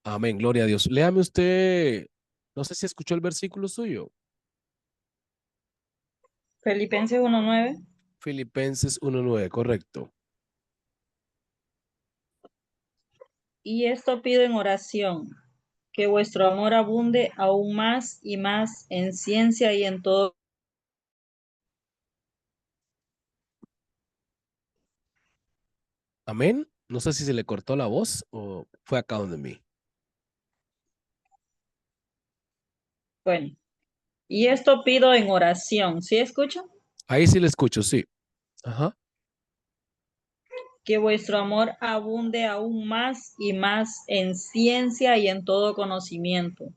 Amén, gloria a Dios. Léame usted, no sé si escuchó el versículo suyo, Filipenses 1:9. Filipenses 1:9, correcto. Y esto pido en oración, que vuestro amor abunde aún más y más en ciencia y en todo. Amén. No sé si se le cortó la voz o fue acá donde mí. Bueno, y esto pido en oración. ¿Sí escuchan? Ahí sí le escucho, sí. Ajá. Que vuestro amor abunde aún más y más en ciencia y en todo conocimiento.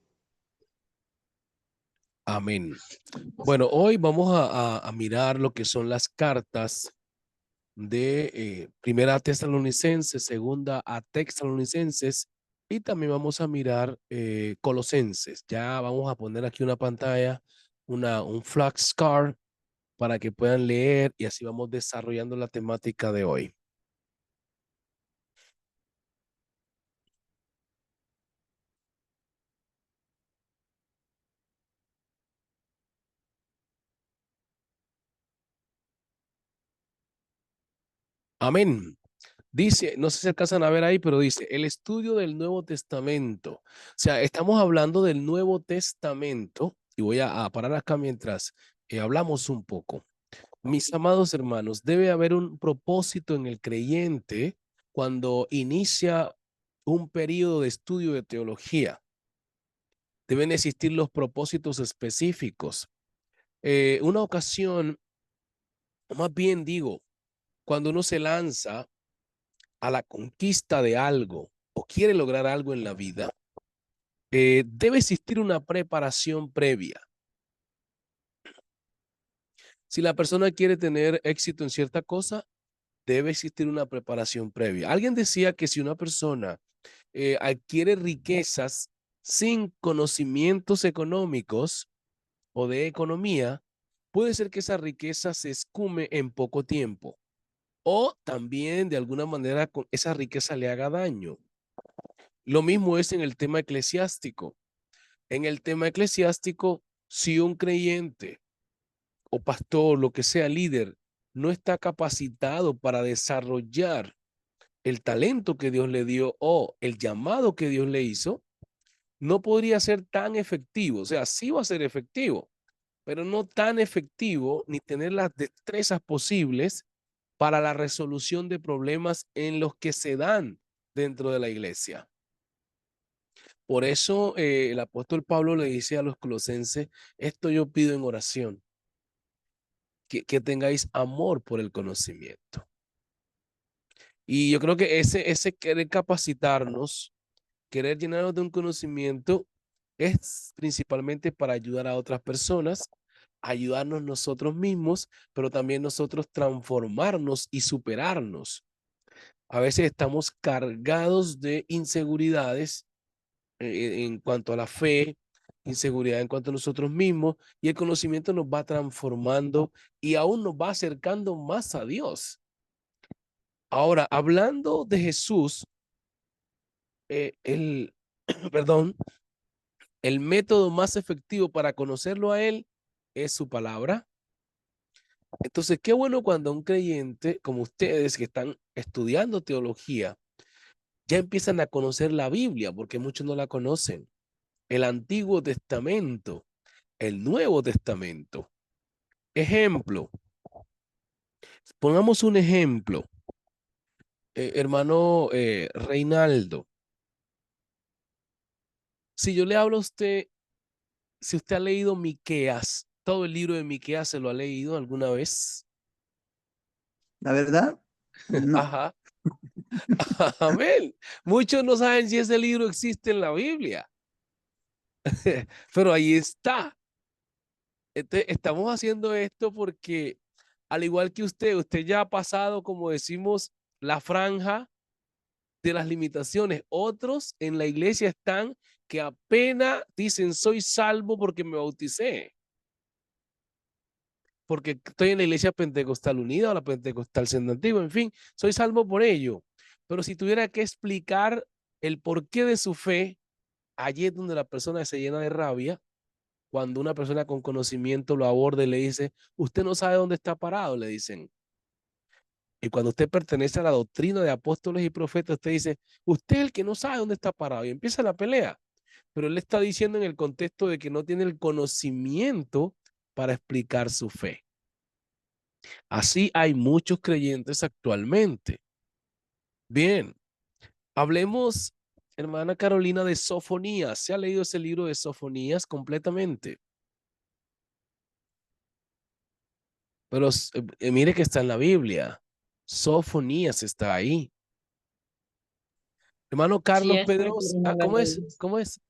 Amén. Bueno, hoy vamos a mirar lo que son las cartas de Primera a Tesalonicenses, Segunda a Tesalonicenses y también vamos a mirar Colosenses. Ya vamos a poner aquí una pantalla, un flashcard para que puedan leer y así vamos desarrollando la temática de hoy. Amén. Dice, no sé si alcanzan a ver ahí, pero dice, el estudio del Nuevo Testamento. O sea, estamos hablando del Nuevo Testamento y voy a parar acá mientras hablamos un poco. Mis amados hermanos, debe haber un propósito en el creyente cuando inicia un periodo de estudio de teología. Deben existir los propósitos específicos. Una ocasión, más bien digo, cuando uno se lanza a la conquista de algo o quiere lograr algo en la vida, debe existir una preparación previa. Si la persona quiere tener éxito en cierta cosa, debe existir una preparación previa. Alguien decía que si una persona adquiere riquezas sin conocimientos económicos o de economía, puede ser que esa riqueza se escume en poco tiempo o también de alguna manera esa riqueza le haga daño. Lo mismo es en el tema eclesiástico. En el tema eclesiástico, si un creyente o pastor, lo que sea líder, no está capacitado para desarrollar el talento que Dios le dio o el llamado que Dios le hizo, no podría ser tan efectivo. O sea, sí va a ser efectivo, pero no tan efectivo ni tener las destrezas posibles para la resolución de problemas en los que se dan dentro de la iglesia. Por eso el apóstol Pablo le dice a los colosenses, esto yo pido en oración, que tengáis amor por el conocimiento. Y yo creo que ese querer capacitarnos, querer llenarnos de un conocimiento, es principalmente para ayudar a otras personas, ayudarnos nosotros mismos, pero también nosotros transformarnos y superarnos. A veces estamos cargados de inseguridades en cuanto a la fe, inseguridad en cuanto a nosotros mismos, y el conocimiento nos va transformando y aún nos va acercando más a Dios. Ahora, hablando de Jesús, el, perdón, el método más efectivo para conocerlo a Él es su palabra. Entonces, qué bueno cuando un creyente como ustedes que están estudiando teología, ya empiezan a conocer la Biblia, porque muchos no la conocen. El Antiguo Testamento, el Nuevo Testamento. Ejemplo, pongamos un ejemplo, hermano Reinaldo. Si yo le hablo a usted, si usted ha leído Miqueas, todo el libro de Miqueas se lo ha leído alguna vez. La verdad, no. Ajá. Amén. Muchos no saben si ese libro existe en la Biblia, pero ahí está. Estamos haciendo esto porque, al igual que usted ya ha pasado, como decimos, la franja de las limitaciones. Otros en la iglesia están que apenas dicen soy salvo porque me bauticé, porque estoy en la iglesia pentecostal unida o la pentecostal senda antigua, en fin, soy salvo por ello. Pero si tuviera que explicar el porqué de su fe, allí es donde la persona se llena de rabia cuando una persona con conocimiento lo aborda y le dice, usted no sabe dónde está parado, le dicen. Y cuando usted pertenece a la doctrina de apóstoles y profetas, usted dice, usted es el que no sabe dónde está parado. Y empieza la pelea. Pero él está diciendo en el contexto de que no tiene el conocimiento para explicar su fe. Así hay muchos creyentes actualmente. Bien, hablemos, hermana Carolina, de Sofonías. ¿Se ha leído ese libro de Sofonías completamente? Pero mire que está en la Biblia. Sofonías está ahí. Hermano Sí Carlos está, Pedro, pero no lo he ¿cómo es? leído. ¿Cómo es?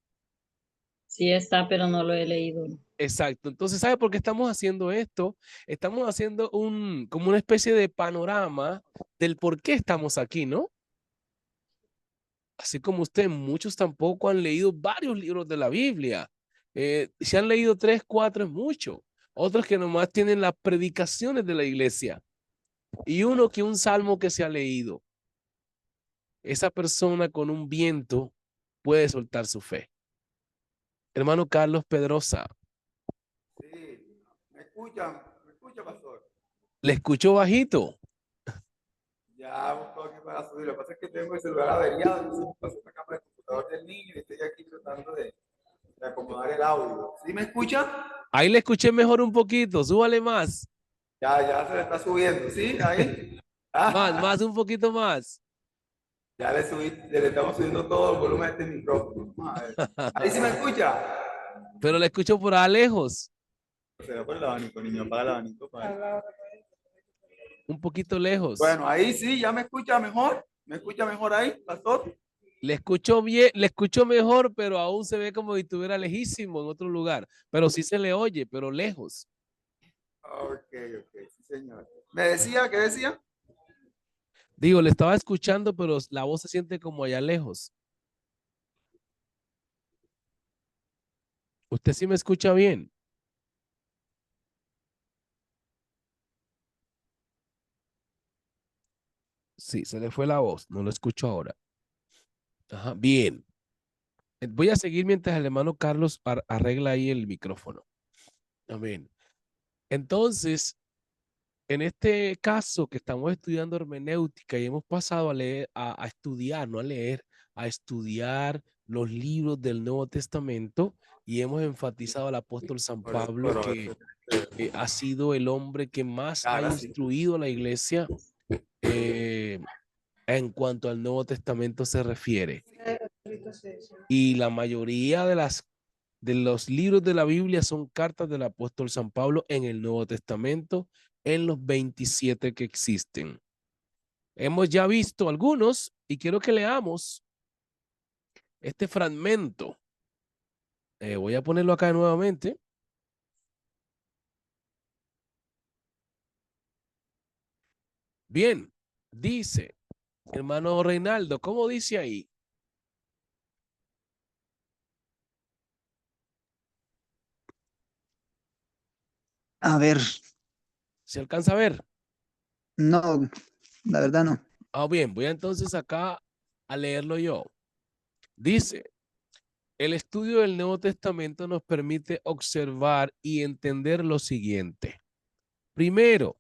Sí está, pero no lo he leído. Exacto. Entonces, ¿sabe por qué estamos haciendo esto? Estamos haciendo como una especie de panorama del por qué estamos aquí, ¿no? Así como usted, muchos tampoco han leído varios libros de la Biblia. Si han leído 3, 4 es mucho. Otros que nomás tienen las predicaciones de la iglesia. Y uno que un salmo que se ha leído. Esa persona con un viento puede soltar su fe. Hermano Carlos Pedrosa, Sí, me escucha, pastor. ¿le escuchó bajito? Ya busco aquí para subir. Lo que pasa es que tengo el celular averiado, entonces me paso acá para el computador del niño y estoy aquí tratando de acomodar el audio. ¿Sí me escucha? Ahí le escuché mejor un poquito, súbale más. Ya se le está subiendo, ¿sí? Ahí. Más, un poquito más. Ya le subí, le estamos subiendo todo el volumen a este micrófono. Vamos a ver. Ahí sí me escucha. Pero le escucho por allá lejos, Se va por el abanico, niño, apaga el abanico. un poquito lejos. Bueno, ahí sí, ya me escucha mejor. ¿Me escucha mejor ahí, pastor? Le escucho bien, le escucho mejor, pero aún se ve como si estuviera lejísimo en otro lugar. Pero sí se le oye, pero lejos. Ok, sí, señor. ¿Me decía? ¿Qué decía? Digo, le estaba escuchando, pero la voz se siente como allá lejos. ¿Usted sí me escucha bien? Sí, se le fue la voz, no lo escucho ahora. Ajá, bien. Voy a seguir mientras el hermano Carlos arregla ahí el micrófono. Amén. Entonces, en este caso que estamos estudiando hermenéutica y hemos pasado a leer, a estudiar, no a leer, a estudiar los libros del Nuevo Testamento y hemos enfatizado al apóstol San Pablo que ha sido el hombre que más ha Ahora sí. instruido a la iglesia en cuanto al Nuevo Testamento se refiere. Y la mayoría de los libros de la Biblia son cartas del apóstol San Pablo en el Nuevo Testamento, en los 27 que existen. Hemos ya visto algunos y quiero que leamos este fragmento. Voy a ponerlo acá nuevamente. Bien, dice, hermano Reinaldo, ¿cómo dice ahí? A ver, ¿Se alcanza a ver? no, la verdad no. Ah, bien, voy entonces acá a leerlo yo. Dice, el estudio del Nuevo Testamento nos permite observar y entender lo siguiente. Primero,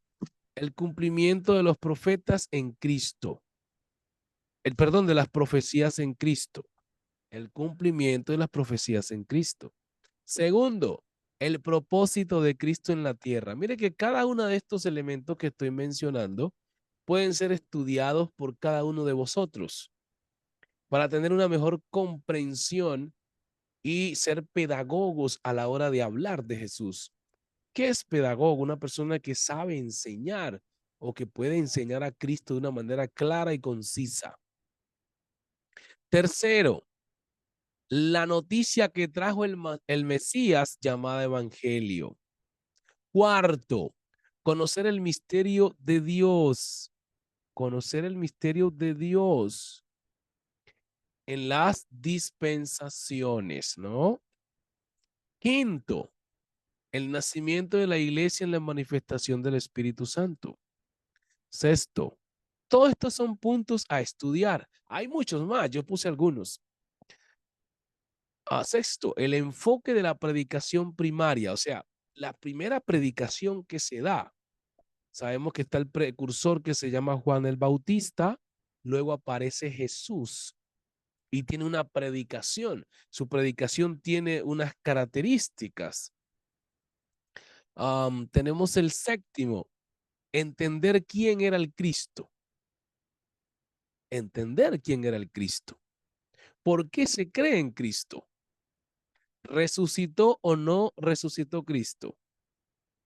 el cumplimiento de los profetas en Cristo. El perdón de las profecías en Cristo. El cumplimiento de las profecías en Cristo. Segundo, el propósito de Cristo en la tierra. Mire que cada uno de estos elementos que estoy mencionando pueden ser estudiados por cada uno de vosotros para tener una mejor comprensión y ser pedagogos a la hora de hablar de Jesús. ¿Qué es pedagogo? Una persona que sabe enseñar o que puede enseñar a Cristo de una manera clara y concisa. Tercero, la noticia que trajo el Mesías llamada Evangelio. Cuarto, conocer el misterio de Dios. Conocer el misterio de Dios en las dispensaciones, ¿no? Quinto, el nacimiento de la iglesia en la manifestación del Espíritu Santo. Sexto, todos estos son puntos a estudiar. Hay muchos más, yo puse algunos. Sexto, el enfoque de la predicación primaria, o sea, la primera predicación que se da. Sabemos que está el precursor que se llama Juan el Bautista, luego aparece Jesús y tiene una predicación. Su predicación tiene unas características. Tenemos el séptimo, entender quién era el Cristo. Entender quién era el Cristo. ¿Por qué se cree en Cristo? ¿Resucitó o no resucitó Cristo?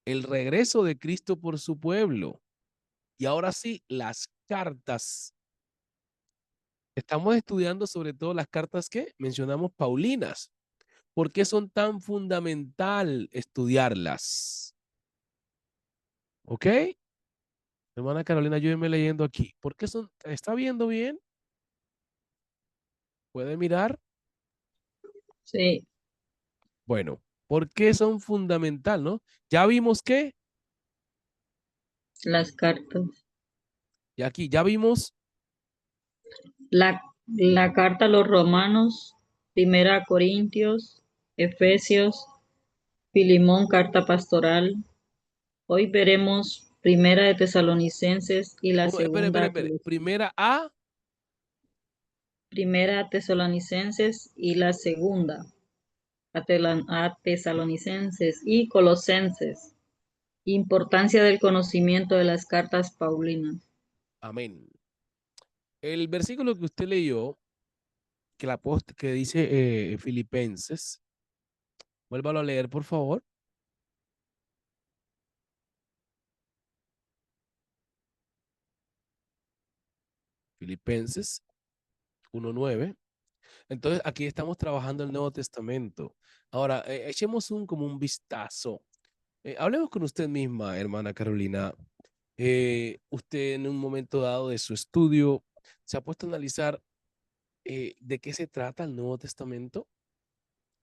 El regreso de Cristo por su pueblo. Y ahora sí, las cartas. Estamos estudiando sobre todo las cartas que mencionamos paulinas. ¿Por qué son tan fundamental estudiarlas? ¿Ok? Hermana Carolina, ayúdeme leyendo aquí. ¿Por qué son? ¿Está viendo bien? ¿Puede mirar? Sí, Bueno, ¿por qué son fundamental, no? Ya vimos que, las cartas. y aquí ya vimos, La carta a los romanos, primera a Corintios, Efesios, Filimón, carta pastoral. Hoy veremos primera de Tesalonicenses y la segunda, Primera A, primera a Tesalonicenses y la segunda a Tesalonicenses y Colosenses. Importancia del conocimiento de las cartas paulinas. amén. El versículo que usted leyó, que dice Filipenses, vuélvalo a leer, por favor. Filipenses 1:9. Entonces, aquí estamos trabajando el Nuevo Testamento. Ahora, echemos como un vistazo. Hablemos con usted misma, hermana Carolina. Usted en un momento dado de su estudio se ha puesto a analizar de qué se trata el Nuevo Testamento.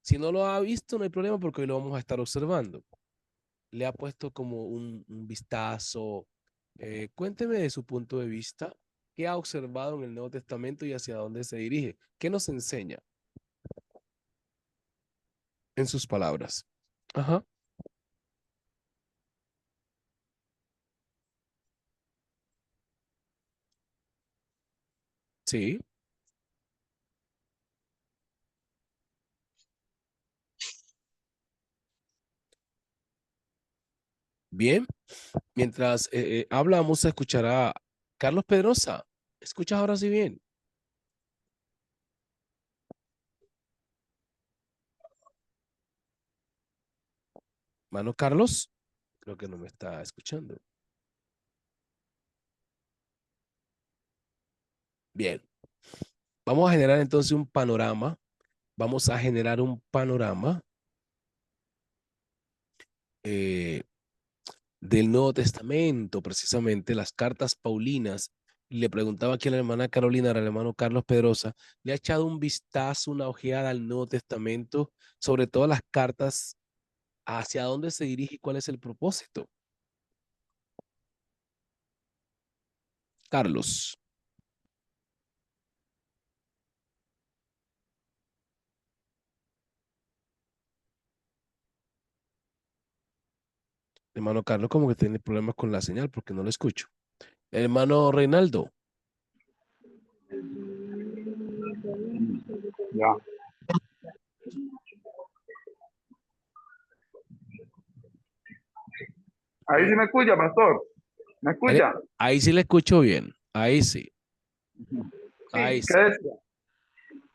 Si no lo ha visto, no hay problema porque hoy lo vamos a estar observando. Le ha puesto como un vistazo. Cuénteme de su punto de vista, qué ha observado en el Nuevo Testamento y hacia dónde se dirige. ¿Qué nos enseña? En sus palabras. Ajá. Sí. Bien. Mientras habla, vamos a escuchar a Carlos Pedrosa. ¿Escuchas ahora sí bien? Mano Carlos, creo que no me está escuchando. Bien. Vamos a generar entonces un panorama. Vamos a generar un panorama eh, del Nuevo Testamento, precisamente las cartas paulinas. Le preguntaba aquí a la hermana Carolina, al hermano Carlos Pedrosa, le ha echado un vistazo, una ojeada al Nuevo Testamento, sobre todas las cartas, hacia dónde se dirige y cuál es el propósito. Carlos, hermano Carlos, como que tiene problemas con la señal porque no lo escucho. Hermano Reinaldo, Ya. Ahí sí me escucha, pastor. ¿Me escucha? ahí sí le escucho bien. Ahí sí, ahí Sí, sí.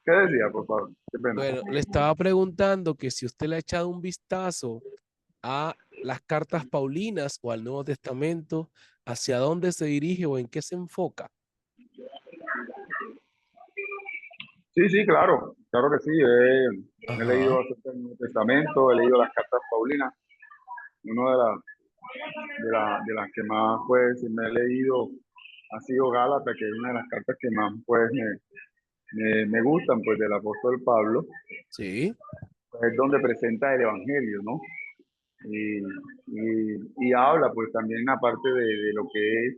¿qué decía, por favor? Qué pena. Bueno, le estaba preguntando que si usted le ha echado un vistazo a las cartas paulinas o al Nuevo Testamento, hacia dónde se dirige o en qué se enfoca. Sí, sí, claro, claro que sí. He Ajá, leído acerca del Nuevo Testamento, he leído las cartas paulinas. Una de las que más pues me he leído ha sido Gálatas, que es una de las cartas que más pues me gustan pues del apóstol Pablo, sí, pues, es donde presenta el evangelio, ¿no? Y, y habla pues también aparte de lo que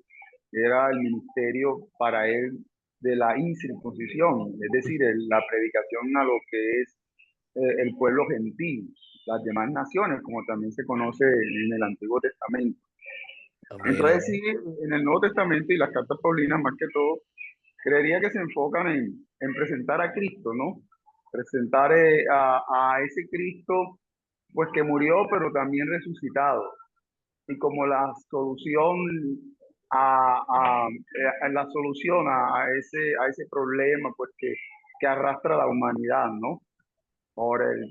era el ministerio para él de la incircuncisión, es decir, la predicación a lo que es el pueblo gentil, las demás naciones, como también se conoce en el Antiguo Testamento. Amén, Entonces, amén. sí, en el Nuevo Testamento y las cartas paulinas, más que todo, creería que se enfocan en presentar a Cristo, ¿no? Presentar a ese Cristo, pues que murió, pero también resucitado. Y como la solución la solución a ese problema, pues que arrastra la humanidad, ¿no? Por el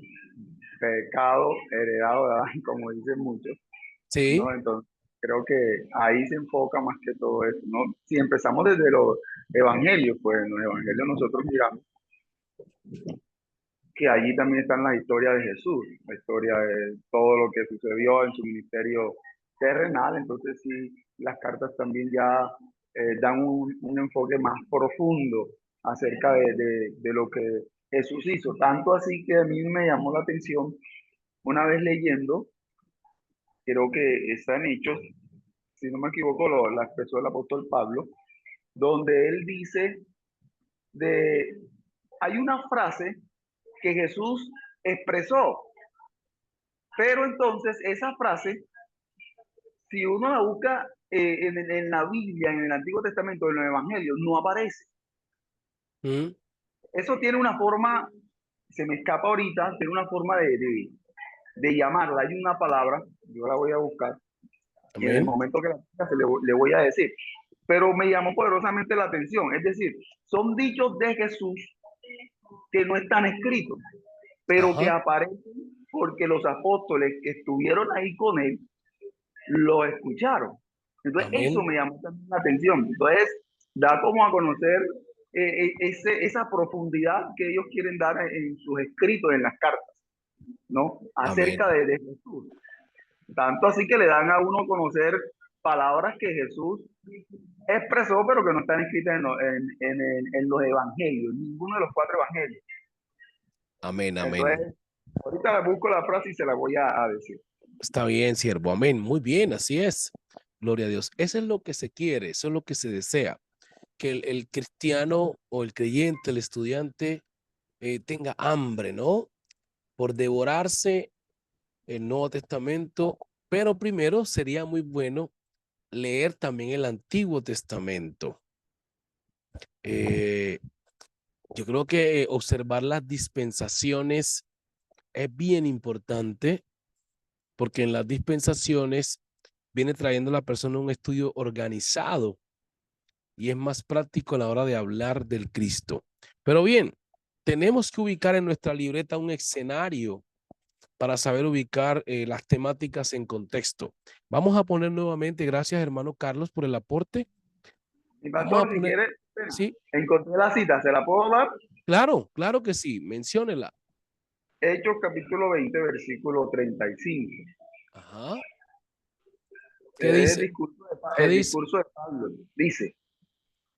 pecado heredado de Adán, como dicen muchos, Sí, ¿no? Entonces, creo que ahí se enfoca más que todo eso, ¿no? Si empezamos desde los evangelios, pues en los evangelios nosotros miramos que allí también están las historias de Jesús, la historia de todo lo que sucedió en su ministerio terrenal. Entonces sí, las cartas también ya dan un enfoque más profundo acerca de lo que Jesús hizo. Tanto así que a mí me llamó la atención una vez leyendo, creo que está en Hechos, si no me equivoco, la expresó el apóstol Pablo, donde él dice de, hay una frase que Jesús expresó, pero entonces esa frase, si uno la busca en la Biblia, en el Antiguo Testamento, en los Evangelios, no aparece. mm, Eso tiene una forma, se me escapa ahorita, tiene una forma de llamarla. Hay una palabra, yo la voy a buscar, y en el amén, momento que la busque le voy a decir. Pero me llamó poderosamente la atención. Es decir, son dichos de Jesús que no están escritos, pero que ajá, aparecen porque los apóstoles que estuvieron ahí con él lo escucharon. Entonces, eso amén, me llamó también la atención. Entonces, da como a conocer esa profundidad que ellos quieren dar en sus escritos, en las cartas, ¿no? amén, Acerca de Jesús. Tanto así que le dan a uno a conocer palabras que Jesús expresó, pero que no están escritas en los evangelios, ninguno de los 4 evangelios. amén, amén. Entonces, ahorita busco la frase y se la voy a decir. Está bien, siervo, amén. Muy bien, así es. Gloria a Dios. Eso es lo que se quiere, eso es lo que se desea, que el cristiano o el creyente, el estudiante, tenga hambre, ¿no? Por devorarse el Nuevo Testamento, pero primero sería muy bueno leer también el Antiguo Testamento. Eh, yo creo que observar las dispensaciones es bien importante porque en las dispensaciones viene trayendo a la persona un estudio organizado y es más práctico a la hora de hablar del Cristo. Pero bien, tenemos que ubicar en nuestra libreta un escenario para saber ubicar las temáticas en contexto. Vamos a poner nuevamente, gracias hermano Carlos por el aporte. Mi Vamos a pastor, si poner, quiere, sí, encontré la cita, ¿se la puedo dar? claro, claro que sí, menciónela. Hechos capítulo 20, versículo 35. Ajá, ¿qué Es dice? ¿Qué el dice? discurso de Pablo. Dice,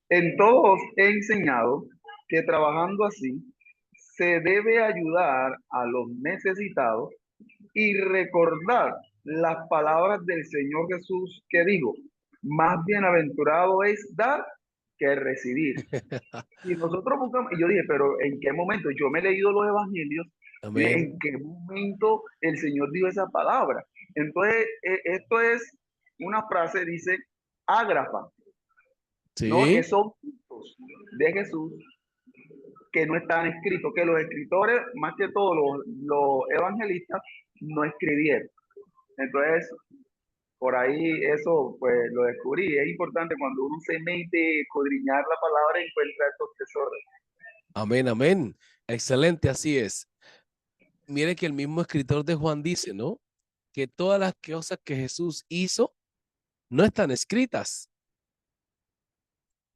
en todo os he enseñado que trabajando así se debe ayudar a los necesitados y recordar las palabras del Señor Jesús que dijo, más bienaventurado es dar que recibir. Y nosotros buscamos, y yo dije, pero ¿en qué momento? Yo me he leído los evangelios, y dije, Amén. ¿en qué momento el Señor dijo esa palabra? Entonces, esto es una frase, dice, ágrafa, ¿no? Que Sí, son dichos de Jesús que no están escritos, que los escritores, más que todos los evangelistas, no escribieron. Entonces, por ahí eso pues lo descubrí. Es importante cuando uno se mete, escudriñar la palabra, encuentra estos tesoros. amén, amén. Excelente, así es. Mire que el mismo escritor de Juan dice, ¿no? Que todas las cosas que Jesús hizo no están escritas,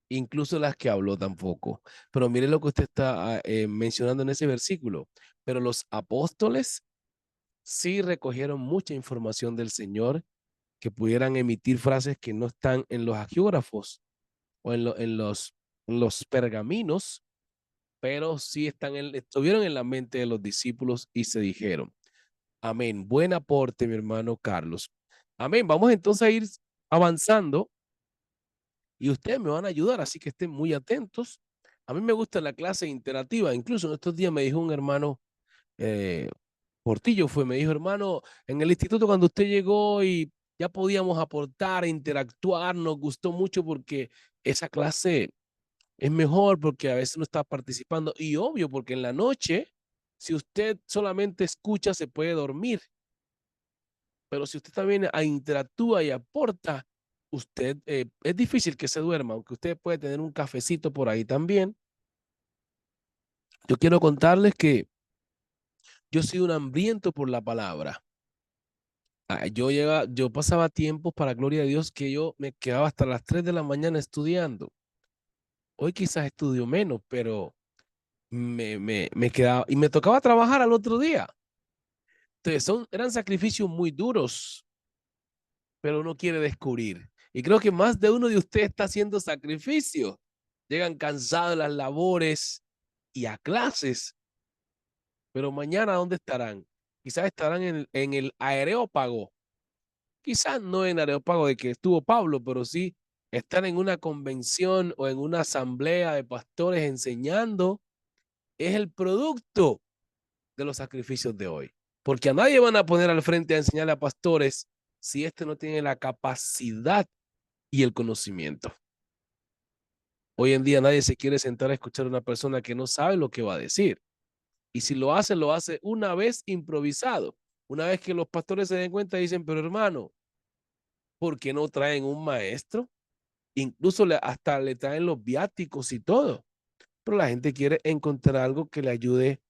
incluso las que habló tampoco. Pero mire lo que usted está mencionando en ese versículo. Pero los apóstoles sí recogieron mucha información del Señor que pudieran emitir frases que no están en los agiógrafos o en los pergaminos, pero sí estuvieron en la mente de los discípulos y se dijeron. Amén. Buen aporte, mi hermano Carlos. Amén. Vamos entonces a ir avanzando y ustedes me van a ayudar, así que estén muy atentos. A mí me gusta la clase interactiva. Incluso en estos días me dijo un hermano, Portillo fue, me dijo, hermano, en el instituto cuando usted llegó y ya podíamos aportar, interactuar, nos gustó mucho porque esa clase es mejor porque a veces no está participando y obvio porque en la noche, si usted solamente escucha, se puede dormir, pero si usted también interactúa y aporta, usted es difícil que se duerma, aunque usted puede tener un cafecito por ahí también. Yo quiero contarles que yo soy un hambriento por la palabra. Yo pasaba tiempos para gloria de Dios que yo me quedaba hasta las 3 de la mañana estudiando. Hoy quizás estudio menos, pero me quedaba y me tocaba trabajar al otro día. Entonces eran sacrificios muy duros, pero uno quiere descubrir. Y creo que más de uno de ustedes está haciendo sacrificios. Llegan cansados de las labores y a clases, pero mañana ¿dónde estarán? Quizás estarán en el Areópago. Quizás no en Areópago de que estuvo Pablo, pero sí estar en una convención o en una asamblea de pastores enseñando es el producto de los sacrificios de hoy. Porque a nadie van a poner al frente a enseñarle a pastores si este no tiene la capacidad y el conocimiento. Hoy en día nadie se quiere sentar a escuchar a una persona que no sabe lo que va a decir. Y si lo hace una vez improvisado. Una vez que los pastores se den cuenta, dicen, pero hermano, ¿por qué no traen un maestro? Incluso hasta le traen los viáticos y todo. Pero la gente quiere encontrar algo que le ayude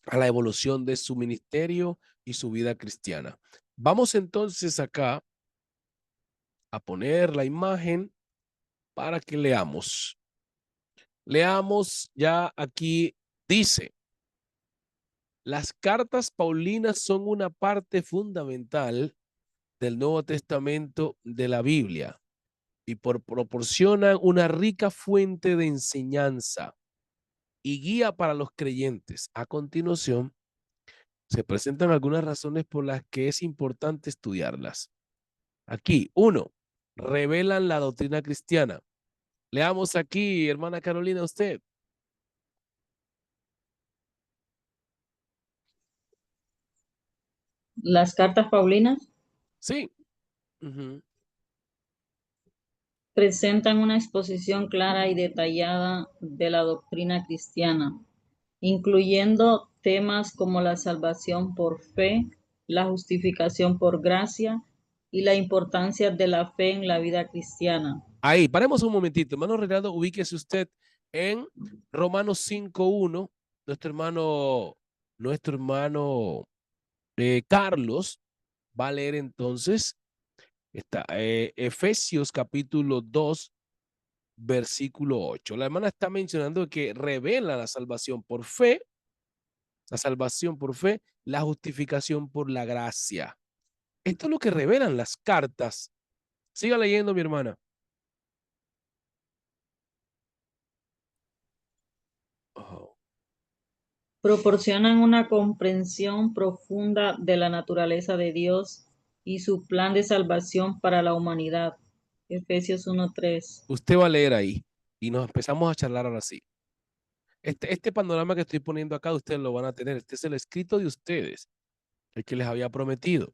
a la evolución de su ministerio y su vida cristiana. Vamos entonces acá a poner la imagen para que leamos. Leamos ya aquí, dice, las cartas paulinas son una parte fundamental del Nuevo Testamento de la Biblia y proporcionan una rica fuente de enseñanza y guía para los creyentes. A continuación, se presentan algunas razones por las que es importante estudiarlas. Aquí, 1, revelan la doctrina cristiana. Leamos aquí, hermana Carolina, usted. Las cartas paulinas Sí. Uh-huh. presentan una exposición clara y detallada de la doctrina cristiana, incluyendo temas como la salvación por fe, la justificación por gracia y la importancia de la fe en la vida cristiana. Ahí, paremos un momentito. Hermano Renato, ubíquese usted en Romanos 5:1. Nuestro hermano Carlos va a leer entonces Efesios capítulo 2, versículo 8. La hermana está mencionando que revela la salvación por fe, la justificación por la gracia. Esto es lo que revelan las cartas. Siga leyendo, mi hermana. Oh. Proporcionan una comprensión profunda de la naturaleza de Dios y su plan de salvación para la humanidad. Efesios 1:3. Usted va a leer ahí y nos empezamos a charlar ahora sí. Este panorama que estoy poniendo acá, ustedes lo van a tener. Este es el escrito de ustedes, el que les había prometido.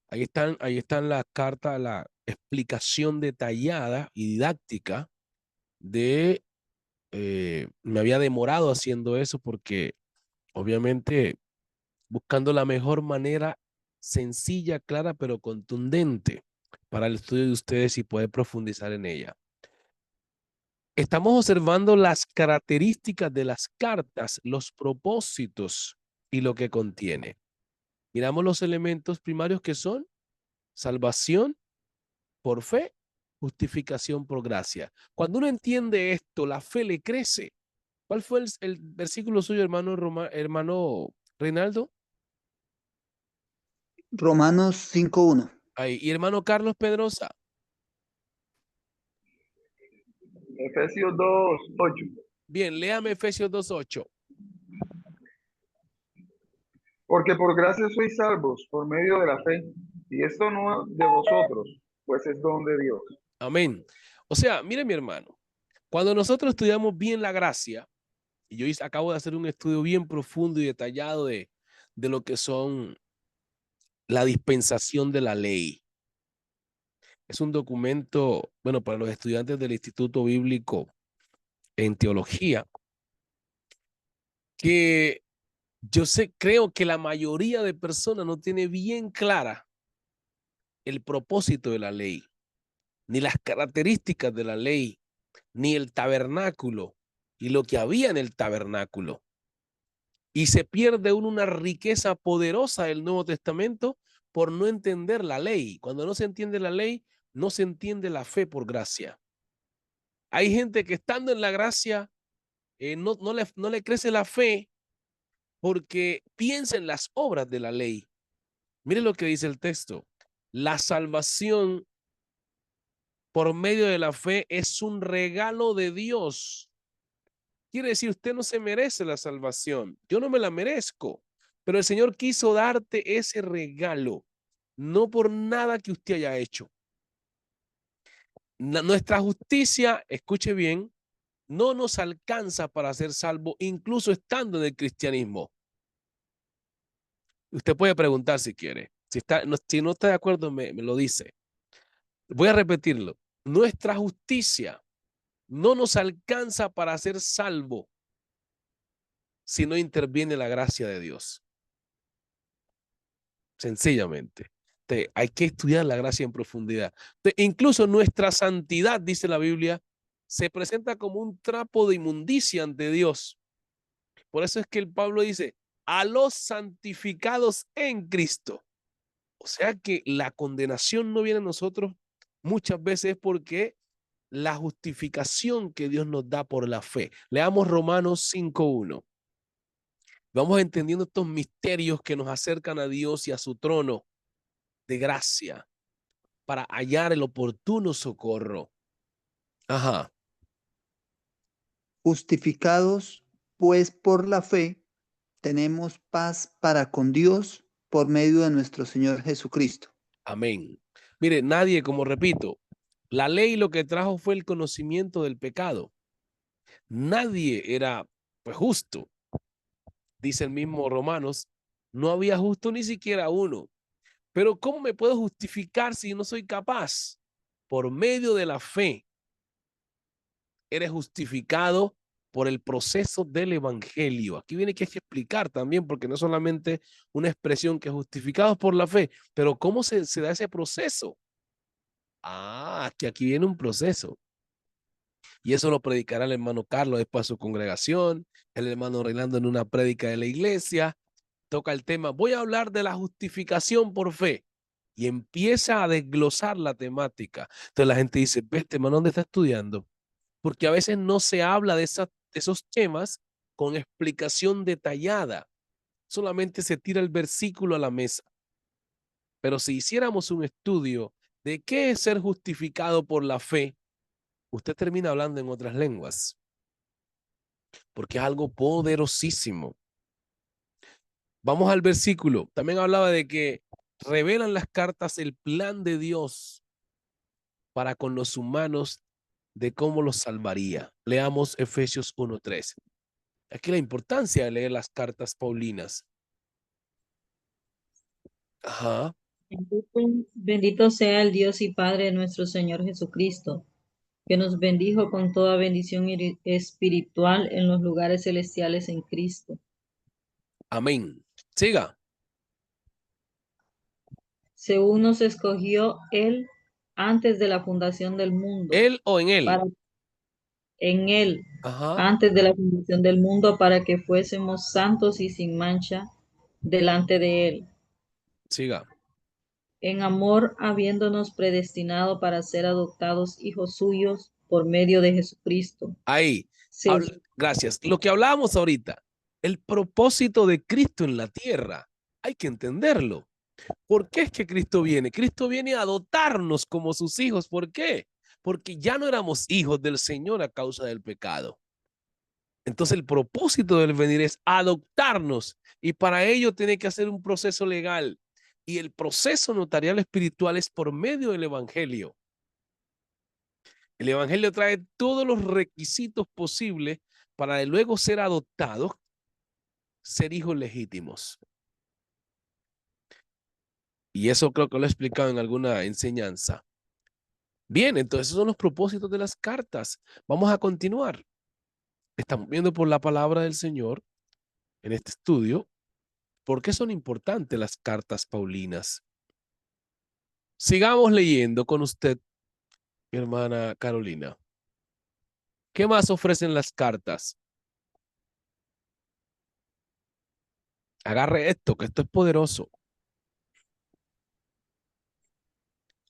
Ahí están las cartas, la explicación detallada y didáctica de, me había demorado haciendo eso porque obviamente buscando la mejor manera sencilla, clara, pero contundente para el estudio de ustedes y poder profundizar en ella. Estamos observando las características de las cartas, los propósitos y lo que contiene. Miramos los elementos primarios que son salvación por fe, justificación por gracia. Cuando uno entiende esto, la fe le crece. ¿Cuál fue el versículo suyo, hermano Reinaldo? Romanos 5:1. Ahí. Y hermano Carlos Pedrosa. Efesios 2:8. Bien, léame Efesios 2:8. Porque por gracia sois salvos por medio de la fe, y esto no de vosotros, pues es don de Dios. Amén. O sea, mire mi hermano, cuando nosotros estudiamos bien la gracia Y yo acabo de hacer un estudio bien profundo y detallado de lo que son la dispensación de la ley. Es un documento, bueno, para los estudiantes del Instituto Bíblico en Teología, que creo que la mayoría de personas no tiene bien clara el propósito de la ley, ni las características de la ley, ni el tabernáculo y lo que había en el tabernáculo. Y se pierde una riqueza poderosa del Nuevo Testamento por no entender la ley. Cuando no se entiende la ley, no se entiende la fe por gracia. Hay gente que estando en la gracia no le crece la fe porque piensa en las obras de la ley. Mire lo que dice el texto. La salvación por medio de la fe es un regalo de Dios. Quiere decir, usted no se merece la salvación. Yo no me la merezco. Pero el Señor quiso darte ese regalo, no por nada que usted haya hecho. Nuestra justicia, escuche bien, no nos alcanza para ser salvo, incluso estando en el cristianismo. Usted puede preguntar si quiere. Si no está de acuerdo, me lo dice. Voy a repetirlo. Nuestra justicia no nos alcanza para ser salvo si no interviene la gracia de Dios. Sencillamente. Hay que estudiar la gracia en profundidad. Incluso nuestra santidad, dice la Biblia, se presenta como un trapo de inmundicia ante Dios. Por eso es que el Pablo dice, a los santificados en Cristo. O sea que la condenación no viene a nosotros muchas veces porque la justificación que Dios nos da por la fe. Leamos Romanos 5:1. Vamos entendiendo estos misterios que nos acercan a Dios y a su trono de gracia para hallar el oportuno socorro. Ajá. Justificados, pues, por la fe, tenemos paz para con Dios por medio de nuestro Señor Jesucristo. Amén. Mire, nadie, como repito, la ley lo que trajo fue el conocimiento del pecado. Nadie era pues justo. Dice el mismo Romanos, no había justo ni siquiera uno. Pero ¿cómo me puedo justificar si no soy capaz? Por medio de la fe, eres justificado por el proceso del evangelio. Aquí viene que hay que explicar también, porque no es solamente una expresión que justificados por la fe, pero ¿cómo se da ese proceso? Que aquí viene un proceso. Y eso lo predicará el hermano Carlos después a su congregación, el hermano Reinaldo en una prédica de la iglesia. Toca el tema, voy a hablar de la justificación por fe. Y empieza a desglosar la temática. Entonces la gente dice, vete, hermano, ¿dónde está estudiando? Porque a veces no se habla de esos temas con explicación detallada. Solamente se tira el versículo a la mesa. Pero si hiciéramos un estudio de qué es ser justificado por la fe, usted termina hablando en otras lenguas. Porque es algo poderosísimo. Vamos al versículo. También hablaba de que revelan las cartas el plan de Dios para con los humanos de cómo los salvaría. Leamos Efesios 1:3. Aquí la importancia de leer las cartas paulinas. Ajá. Bendito sea el Dios y Padre de nuestro Señor Jesucristo, que nos bendijo con toda bendición espiritual en los lugares celestiales en Cristo. Amén. Siga. Según nos escogió Él antes de la fundación del mundo, ¿Él o en él? en Él, Ajá. antes de la fundación del mundo, para que fuésemos santos y sin mancha delante de Él. Siga. En amor, habiéndonos predestinado para ser adoptados hijos suyos por medio de Jesucristo. Ahí. Sí. Gracias. Lo que hablábamos ahorita, el propósito de Cristo en la tierra, hay que entenderlo. ¿Por qué es que Cristo viene? Cristo viene a adoptarnos como sus hijos. ¿Por qué? Porque ya no éramos hijos del Señor a causa del pecado. Entonces el propósito del venir es adoptarnos y para ello tiene que hacer un proceso legal y el proceso notarial espiritual es por medio del evangelio. El evangelio trae todos los requisitos posibles para luego ser adoptados, ser hijos legítimos. Y eso creo que lo he explicado en alguna enseñanza. Bien, entonces esos son los propósitos de las cartas. Vamos a continuar. Estamos viendo por la palabra del Señor en este estudio por qué son importantes las cartas paulinas. Sigamos leyendo con usted, mi hermana Carolina. ¿Qué más ofrecen las cartas? Agarre esto, que esto es poderoso.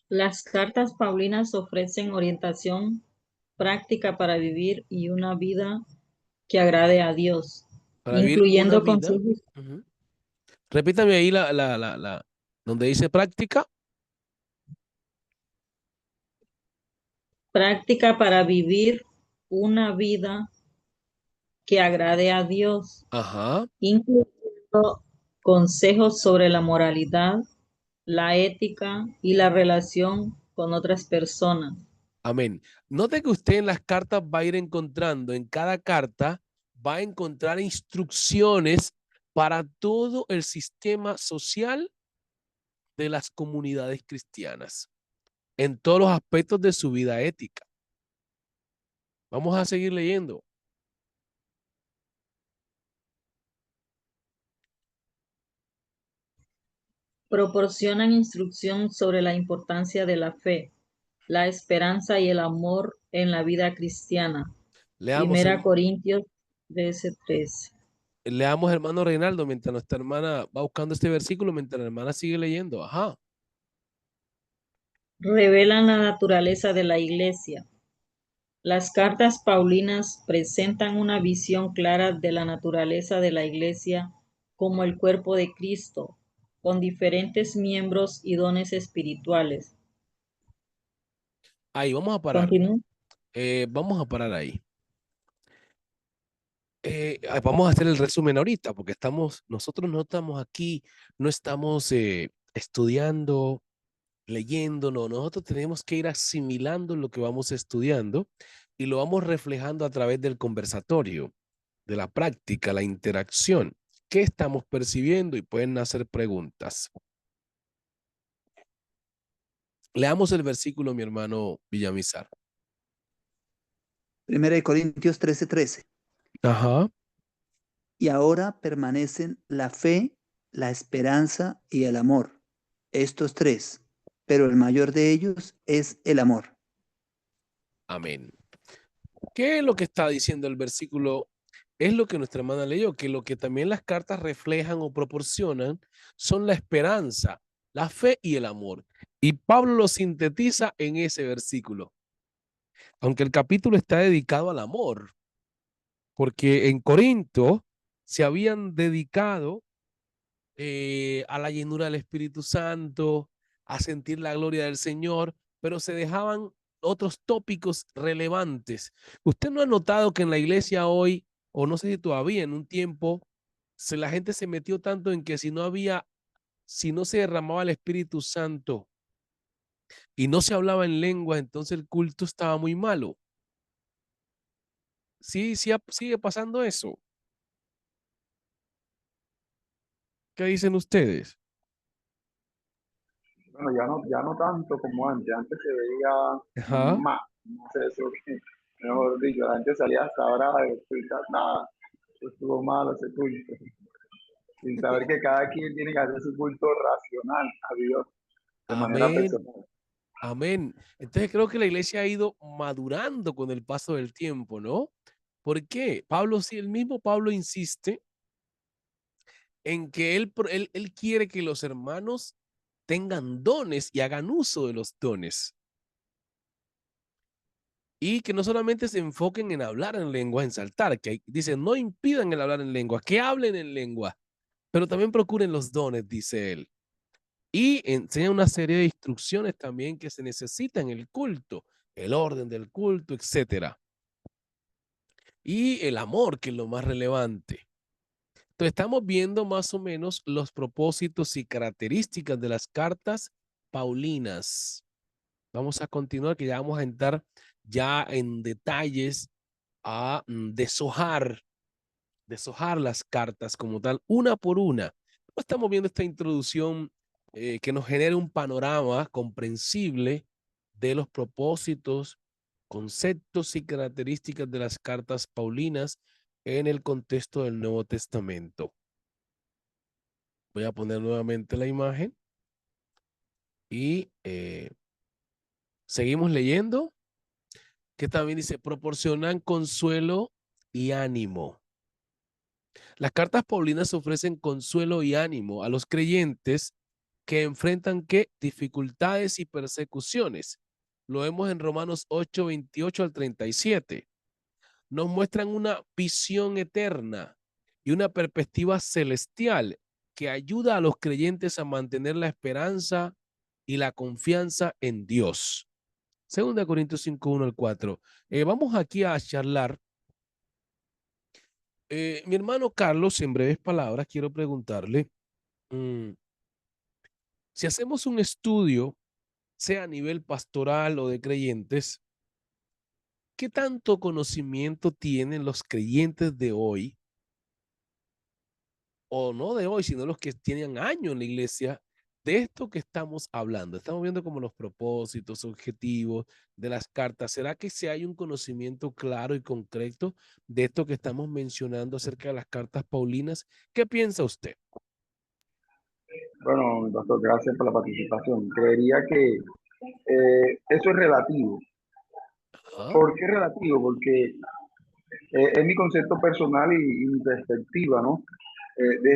Las cartas paulinas ofrecen orientación práctica para vivir y una vida que agrade a Dios, Para vivir una incluyendo vida. consejos. Repítame ahí donde dice práctica. Práctica para vivir una vida que agrade a Dios, Ajá. incluyendo consejos sobre la moralidad, la ética y la relación con otras personas. Amén. Note que usted en las cartas va a ir encontrando, en cada carta va a encontrar instrucciones para todo el sistema social de las comunidades cristianas, en todos los aspectos de su vida ética. Vamos a seguir leyendo. Proporcionan instrucción sobre la importancia de la fe, la esperanza y el amor en la vida cristiana. Leamos, Primera Corintios 13:13. leamos, hermano Reinaldo, mientras nuestra hermana va buscando este versículo, mientras la hermana sigue leyendo. Ajá. Revelan la naturaleza de la iglesia. Las cartas paulinas presentan una visión clara de la naturaleza de la iglesia como el cuerpo de Cristo, con diferentes miembros y dones espirituales. Ahí, vamos a parar. Continúa. Vamos a parar ahí. Vamos a hacer el resumen ahorita, porque nosotros no estamos aquí, no estamos estudiando, leyendo, no, nosotros tenemos que ir asimilando lo que vamos estudiando y lo vamos reflejando a través del conversatorio, de la práctica, la interacción. ¿Qué estamos percibiendo? Y pueden hacer preguntas. Leamos el versículo, mi hermano Villamizar. Primera de Corintios 13:13. Ajá. Y ahora permanecen la fe, la esperanza y el amor. Estos tres, pero el mayor de ellos es el amor. Amén. ¿Qué es lo que está diciendo el versículo? Es lo que nuestra hermana leyó, que lo que también las cartas reflejan o proporcionan son la esperanza, la fe y el amor. Y Pablo lo sintetiza en ese versículo. Aunque el capítulo está dedicado al amor, porque en Corinto se habían dedicado a la llenura del Espíritu Santo, a sentir la gloria del Señor, pero se dejaban otros tópicos relevantes. ¿Usted no ha notado que en la iglesia hoy, o no sé si todavía en un tiempo, la gente se metió tanto en que si no se derramaba el Espíritu Santo y no se hablaba en lengua, entonces el culto estaba muy malo? Sí, sí, sigue pasando eso. ¿Qué dicen ustedes? Bueno, ya no tanto como antes. Antes se veía Ajá. más. No sé eso, mejor dicho, la gente salía hasta ahora de explicar nada. Estuvo malo ese culto. Sin saber que cada quien tiene que hacer su culto racional a Dios de manera Amén. personal. Amén. Entonces creo que la iglesia ha ido madurando con el paso del tiempo, ¿no? ¿Por qué? Pablo, sí, el mismo Pablo insiste en que él quiere que los hermanos tengan dones y hagan uso de los dones. Y que no solamente se enfoquen en hablar en lengua, en saltar, dice, no impidan el hablar en lengua, que hablen en lengua, pero también procuren los dones, dice él. Y enseña una serie de instrucciones también que se necesitan en el culto, el orden del culto, etcétera. Y el amor, que es lo más relevante. Entonces estamos viendo más o menos los propósitos y características de las cartas paulinas. Vamos a continuar, que ya vamos a entrar ya en detalles a deshojar las cartas como tal, una por una. Estamos viendo esta introducción que nos genera un panorama comprensible de los propósitos, conceptos y características de las cartas paulinas en el contexto del Nuevo Testamento. Voy a poner nuevamente la imagen y seguimos leyendo, que también dice, proporcionan consuelo y ánimo. Las cartas paulinas ofrecen consuelo y ánimo a los creyentes que enfrentan ¿qué? Dificultades y persecuciones. Lo vemos en Romanos 8, 28 al 37. Nos muestran una visión eterna y una perspectiva celestial que ayuda a los creyentes a mantener la esperanza y la confianza en Dios. 2 Corintios 5, 1 al 4. Vamos aquí a charlar. Mi hermano Carlos, en breves palabras, quiero preguntarle, si hacemos un estudio, sea a nivel pastoral o de creyentes, ¿qué tanto conocimiento tienen los creyentes de hoy, o no de hoy, sino los que tienen años en la iglesia, de esto que estamos hablando? Estamos viendo como los propósitos, objetivos de las cartas. ¿Será que si hay un conocimiento claro y concreto de esto que estamos mencionando acerca de las cartas paulinas? ¿Qué piensa usted? Bueno, doctor, gracias por la participación. Creería que eso es relativo. Ajá. ¿Por qué relativo? Porque es mi concepto personal y mi perspectiva, ¿no? De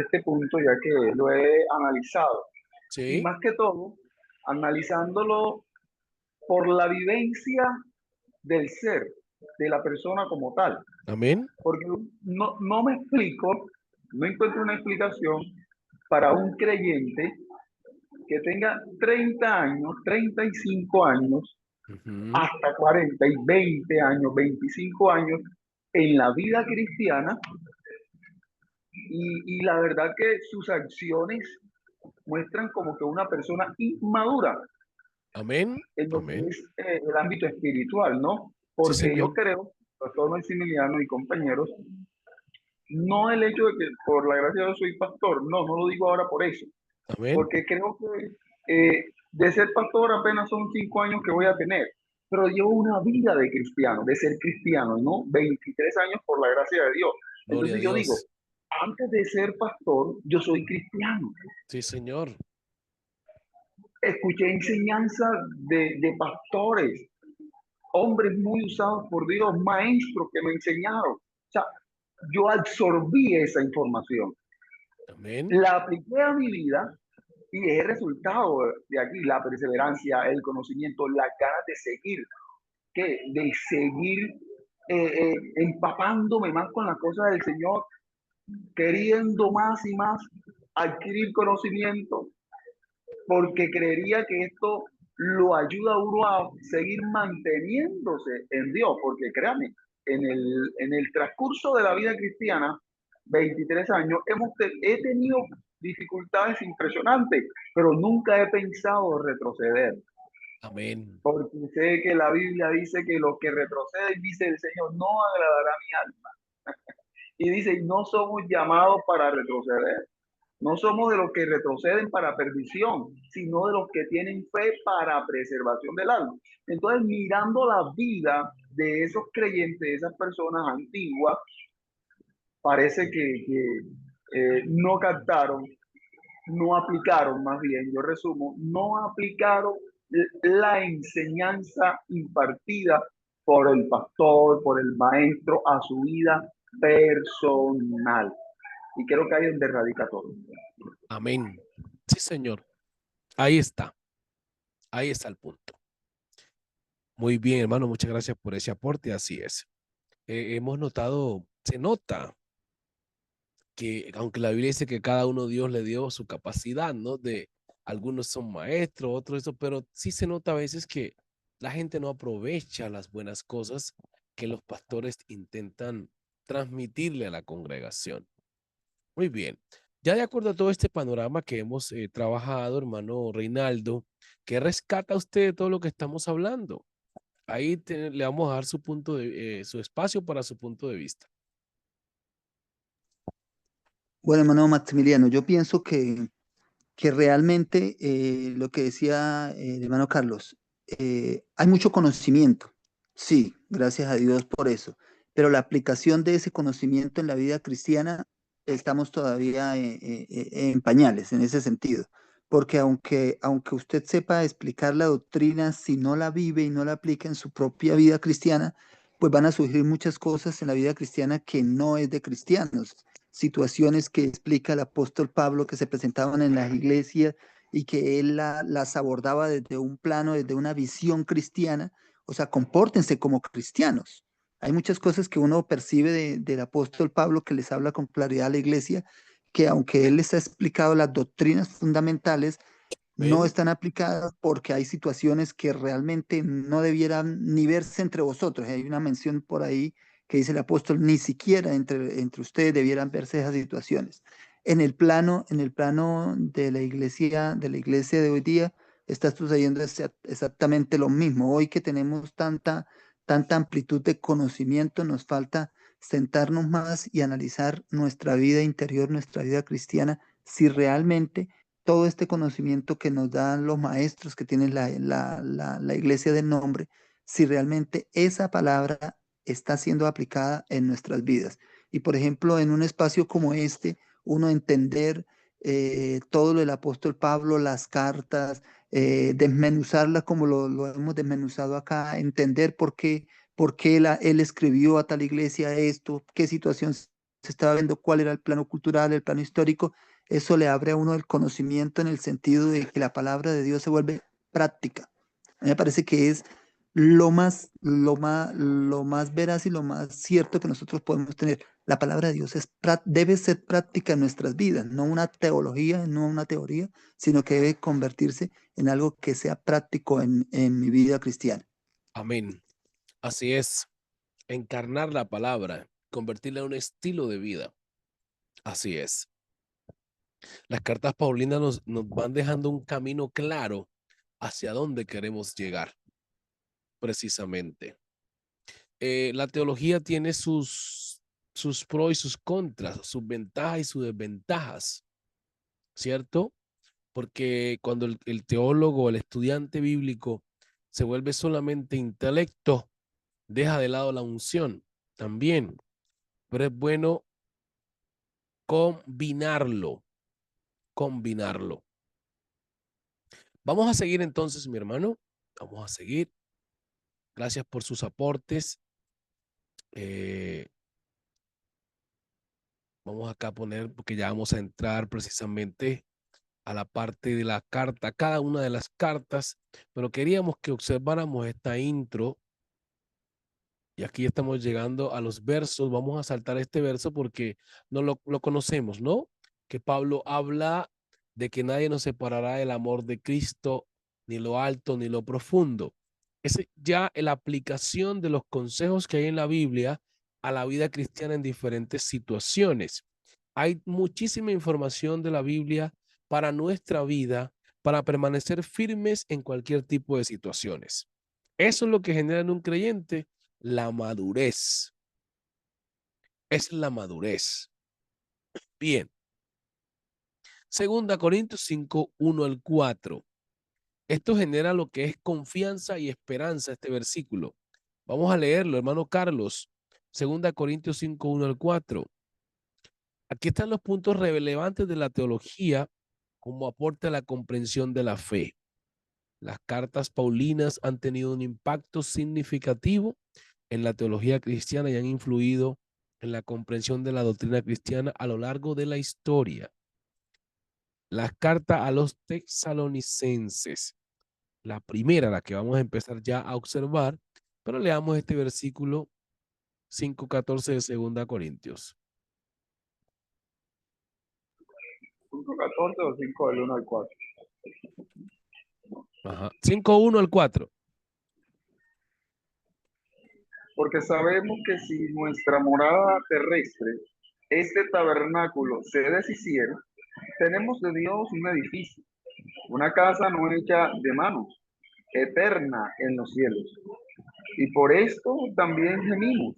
este punto, ya que lo he analizado. Y Sí, más que todo, analizándolo por la vivencia del ser, de la persona como tal. amén, Porque no me explico, no encuentro una explicación para un creyente que tenga 30 años, 35 años, ujú, hasta 40 y 20 años, 25 años en la vida cristiana y la verdad que sus acciones muestran como que una persona inmadura amén, en lo que amén. es el ámbito espiritual, ¿no? Sí, Porque yo señor, creo, pastor Maximiliano y compañeros, no el hecho de que por la gracia de Dios soy pastor, no lo digo ahora por eso, amén, porque creo que de ser pastor apenas son 5 años que voy a tener, pero llevo una vida de cristiano, de ser cristiano, ¿no? 23 años por la gracia de Dios. gloria a Entonces yo digo, Dios. antes de ser pastor, yo soy cristiano. Sí, señor, Escuché enseñanzas de pastores, hombres muy usados por Dios, maestros que me enseñaron. O sea, yo absorbí esa información, amén, la apliqué a mi vida y es el resultado de aquí, la perseverancia, el conocimiento, las ganas de seguir, ¿qué? De seguir empapándome más con las cosas del Señor, queriendo más y más adquirir conocimiento, porque creería que esto lo ayuda a uno a seguir manteniéndose en Dios, porque créame, en el transcurso de la vida cristiana, 23 años, he tenido dificultades impresionantes, pero nunca he pensado retroceder, amén, porque sé que la Biblia dice que los que retroceden, dice el Señor, no agradará mi alma. Y dice, no somos llamados para retroceder. No somos de los que retroceden para perdición, sino de los que tienen fe para preservación del alma. Entonces, mirando la vida de esos creyentes, de esas personas antiguas, parece que no captaron, no aplicaron, más bien, yo resumo, no aplicaron la enseñanza impartida por el pastor, por el maestro a su vida personal. Y creo que ahí es donde radica todo. amén. Sí, señor. Ahí está el punto. Muy bien, hermano, muchas gracias por ese aporte, así es. Hemos notado, se nota que aunque la Biblia dice que cada uno Dios le dio su capacidad, ¿no? De algunos son maestros, otros eso, pero sí se nota a veces que la gente no aprovecha las buenas cosas que los pastores intentan transmitirle a la congregación. Muy bien. Ya de acuerdo a todo este panorama que hemos trabajado, hermano Reinaldo, ¿qué rescata usted de todo lo que estamos hablando? Ahí le vamos a dar su punto de, su espacio para su punto de vista. Bueno, hermano Maximiliano, yo pienso que realmente lo que decía el hermano Carlos, hay mucho conocimiento, sí, gracias a Dios por eso, pero la aplicación de ese conocimiento en la vida cristiana estamos todavía en pañales en ese sentido, porque aunque usted sepa explicar la doctrina, si no la vive y no la aplica en su propia vida cristiana, pues van a surgir muchas cosas en la vida cristiana que no es de cristianos, situaciones que explica el apóstol Pablo que se presentaban en las iglesias y que él las abordaba desde un plano, desde una visión cristiana, o sea, compórtense como cristianos. Hay muchas cosas que uno percibe del apóstol Pablo que les habla con claridad a la iglesia, que aunque él les ha explicado las doctrinas fundamentales, no Amén. están aplicadas porque hay situaciones que realmente no debieran ni verse entre vosotros. Hay una mención por ahí que dice el apóstol, ni siquiera entre ustedes debieran verse esas situaciones. En el plano de la iglesia de hoy día, está sucediendo exactamente lo mismo. Hoy que tenemos tanta amplitud de conocimiento, nos falta sentarnos más y analizar nuestra vida interior, nuestra vida cristiana, si realmente todo este conocimiento que nos dan los maestros que tienen la iglesia del nombre, si realmente esa palabra está siendo aplicada en nuestras vidas. Y por ejemplo, en un espacio como este, uno entender todo lo del apóstol Pablo, las cartas, desmenuzarlas como lo hemos desmenuzado acá, entender por qué él escribió a tal iglesia esto, qué situación se estaba viendo, cuál era el plano cultural, el plano histórico. Eso le abre a uno el conocimiento en el sentido de que la palabra de Dios se vuelve práctica. A mí me parece que es lo más veraz y lo más cierto que nosotros podemos tener. La palabra de Dios debe ser práctica en nuestras vidas, no una teología, no una teoría, sino que debe convertirse en algo que sea práctico en mi vida cristiana. Amén. Así es. Encarnar la palabra, convertirla en un estilo de vida. Así es. Las cartas paulinas nos van dejando un camino claro hacia dónde queremos llegar, precisamente. La teología tiene sus pros y sus contras, sus ventajas y sus desventajas, ¿cierto? Porque cuando el teólogo, el estudiante bíblico, se vuelve solamente intelecto, deja de lado la unción también, pero es bueno combinarlo, combinarlo. Vamos a seguir entonces, mi hermano, vamos a seguir. Gracias por sus aportes. Vamos acá a poner, porque ya vamos a entrar precisamente a la parte de la carta, cada una de las cartas, pero queríamos que observáramos esta intro y aquí estamos llegando a los versos. Vamos a saltar este verso porque no lo conocemos, ¿no? Que Pablo habla de que nadie nos separará del amor de Cristo, ni lo alto ni lo profundo. Es ya la aplicación de los consejos que hay en la Biblia a la vida cristiana en diferentes situaciones. Hay muchísima información de la Biblia para nuestra vida, para permanecer firmes en cualquier tipo de situaciones. Eso es lo que genera en un creyente la madurez. Es la madurez. Bien. Segunda Corintios 5, 1 al 4. Esto genera lo que es confianza y esperanza, este versículo. Vamos a leerlo, hermano Carlos. Segunda Corintios 5, 1 al 4. Aquí están los puntos relevantes de la teología como aporte a la comprensión de la fe. Las cartas paulinas han tenido un impacto significativo en la teología cristiana y han influido en la comprensión de la doctrina cristiana a lo largo de la historia. Las cartas a los tesalonicenses, la primera, la que vamos a empezar ya a observar, pero leamos este versículo 5:14 de 2 Corintios. 5:14 o 5 del 1 al 4. Ajá. 5:1 al 4. Porque sabemos que si nuestra morada terrestre, este tabernáculo, se deshiciera, tenemos de Dios un edificio, una casa no hecha de manos, eterna en los cielos. Y por esto también gemimos,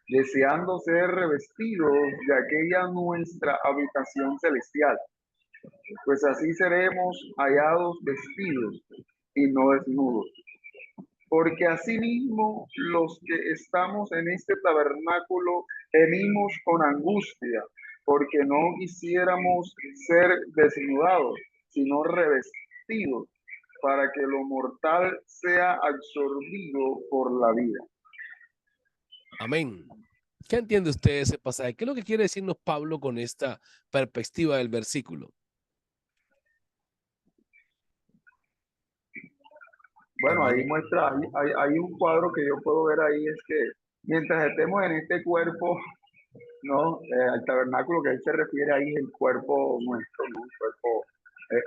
deseando ser revestidos de aquella nuestra habitación celestial, pues así seremos hallados vestidos y no desnudos. Porque asimismo los que estamos en este tabernáculo gemimos con angustia, porque no quisiéramos ser desnudados, sino revestidos, para que lo mortal sea absorbido por la vida. Amén. ¿Qué entiende usted de ese pasaje? ¿Qué es lo que quiere decirnos Pablo con esta perspectiva del versículo? Bueno, ahí Hermano. muestra, hay un cuadro que yo puedo ver ahí, es que mientras estemos en este cuerpo, ¿no? Al tabernáculo que él se refiere ahí es el cuerpo nuestro, ¿no? El cuerpo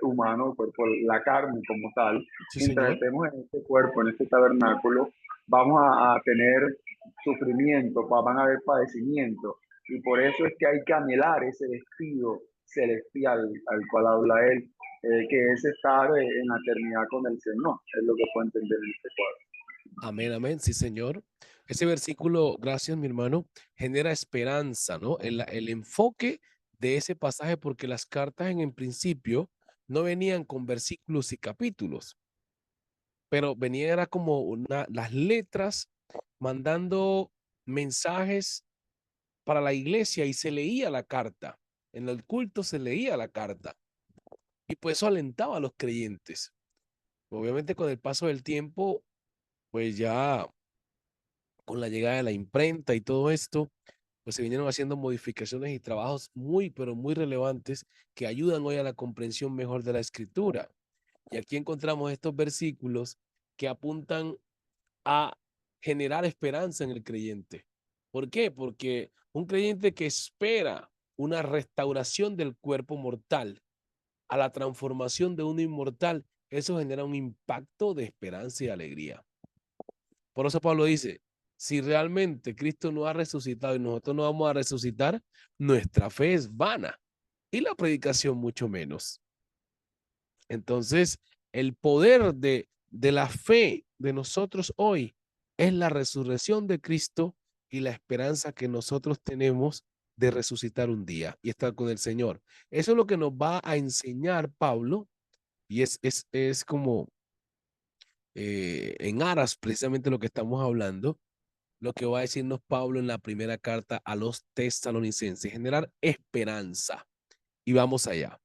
humano, el cuerpo, la carne como tal. Sí, Mientras señor. estemos en este cuerpo, en este tabernáculo, vamos a tener sufrimiento, van a haber padecimiento. Y por eso es que hay que anhelar ese vestido celestial al cual habla él, que es estar en la eternidad con el Señor. Es lo que puedo entender en este cuadro. Amén, amén. Sí, señor. Ese versículo, gracias, mi hermano, genera esperanza, ¿no? El enfoque de ese pasaje, porque las cartas en principio no venían con versículos y capítulos, pero venía era como las letras mandando mensajes para la iglesia y se leía la carta. En el culto se leía la carta y pues eso alentaba a los creyentes. Obviamente con el paso del tiempo, pues ya con la llegada de la imprenta y todo esto, pues se vinieron haciendo modificaciones y trabajos muy, pero muy relevantes que ayudan hoy a la comprensión mejor de la escritura. Y aquí encontramos estos versículos que apuntan a generar esperanza en el creyente. ¿Por qué? Porque un creyente que espera una restauración del cuerpo mortal a la transformación de uno inmortal, eso genera un impacto de esperanza y alegría. Por eso Pablo dice, si realmente Cristo no ha resucitado y nosotros no vamos a resucitar, nuestra fe es vana y la predicación mucho menos. Entonces, el poder de la fe de nosotros hoy es la resurrección de Cristo y la esperanza que nosotros tenemos de resucitar un día y estar con el Señor. Eso es lo que nos va a enseñar Pablo y es como en aras precisamente lo que estamos hablando, lo que va a decirnos Pablo en la primera carta a los tesalonicenses, generar esperanza. Y vamos allá.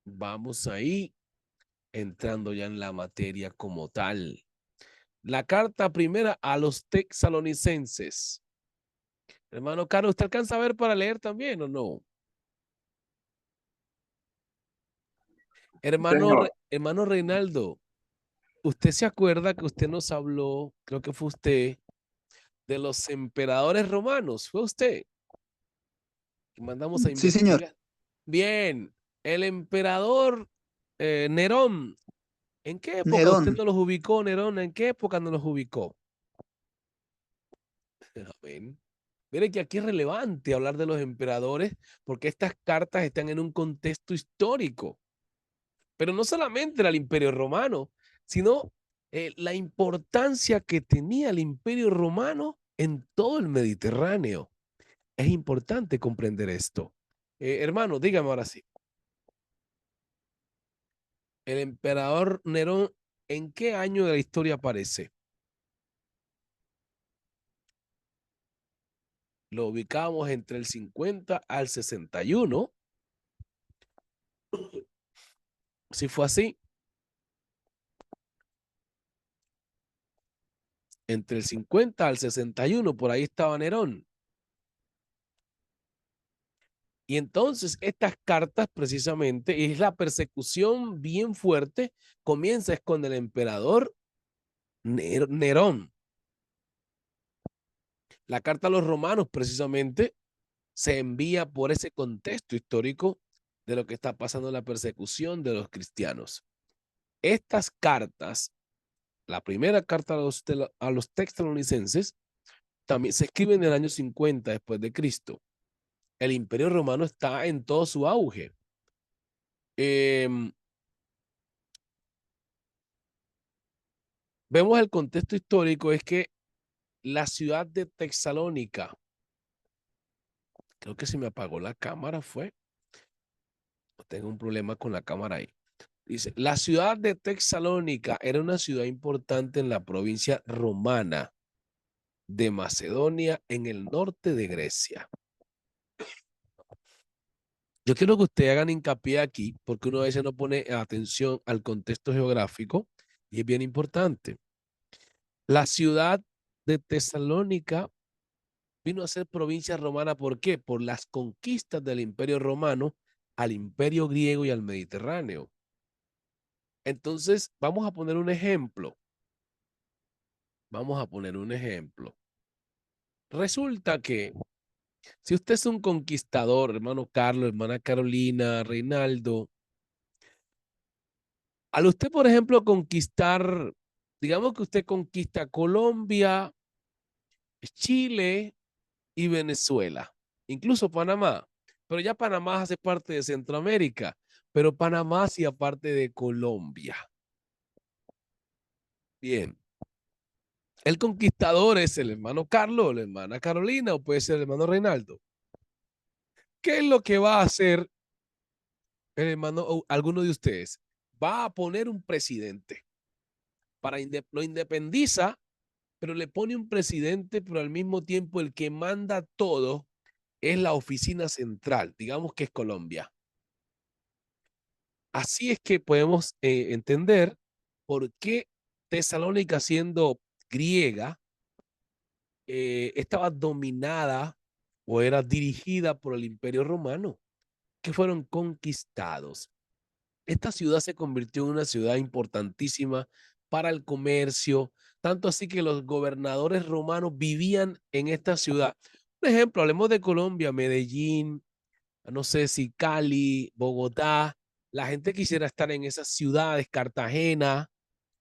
Vamos ahí, entrando ya en la materia como tal. La carta primera a los tesalonicenses. Hermano Caro, ¿usted alcanza a ver para leer también o no? Señor, Hermano Reinaldo, ¿usted se acuerda que usted nos habló, creo que fue usted, de los emperadores romanos? ¿Fue usted? Que mandamos a Sí, señor. investigar. Bien, el emperador Nerón. ¿En qué época usted Nerón. nos los ubicó, Nerón? ¿En qué época nos los ubicó? Amén. Mire que aquí es relevante hablar de los emperadores porque estas cartas están en un contexto histórico, pero no solamente era el Imperio Romano, sino la importancia que tenía el Imperio Romano en todo el Mediterráneo. Es importante comprender esto. Hermano, dígame ahora sí. El emperador Nerón, ¿en qué año de la historia aparece? Lo ubicamos entre el 50 al 61. Si fue así, entre el 50 al 61, por ahí estaba Nerón. Y entonces estas cartas precisamente, es la persecución bien fuerte, comienza es con el emperador Nerón. La carta a los romanos precisamente se envía por ese contexto histórico de lo que está pasando en la persecución de los cristianos. Estas cartas, la primera carta a los tesalonicenses, también se escribe en el año 50 después de Cristo. El Imperio Romano está en todo su auge. vemos el contexto histórico, es que la ciudad de Tesalónica, creo que se me apagó la cámara, tengo un problema con la cámara ahí. Dice, la ciudad de Tesalónica era una ciudad importante en la provincia romana de Macedonia, en el norte de Grecia. Yo quiero que ustedes hagan hincapié aquí, porque uno a veces no pone atención al contexto geográfico y es bien importante. La ciudad de Tesalónica vino a ser provincia romana, ¿por qué? Por las conquistas del Imperio Romano al Imperio Griego y al Mediterráneo. Entonces, vamos a poner un ejemplo. Vamos a poner un ejemplo. Resulta que si usted es un conquistador, hermano Carlos, hermana Carolina, Reinaldo, al usted, por ejemplo, conquistar, digamos que usted conquista Colombia, Chile y Venezuela, incluso Panamá, pero ya Panamá hace parte de Centroamérica, pero Panamá hacía parte de Colombia. Bien. El conquistador es el hermano Carlos, la hermana Carolina o puede ser el hermano Reinaldo. ¿Qué es lo que va a hacer el hermano o alguno de ustedes? Va a poner un presidente lo independiza, pero le pone un presidente, pero al mismo tiempo el que manda todo es la oficina central, digamos que es Colombia. Así es que podemos entender por qué Tesalónica, siendo griega, estaba dominada o era dirigida por el Imperio Romano, que fueron conquistados. Esta ciudad se convirtió en una ciudad importantísima para el comercio, tanto así que los gobernadores romanos vivían en esta ciudad. Por ejemplo, hablemos de Colombia, Medellín, no sé si Cali, Bogotá, la gente quisiera estar en esas ciudades, Cartagena,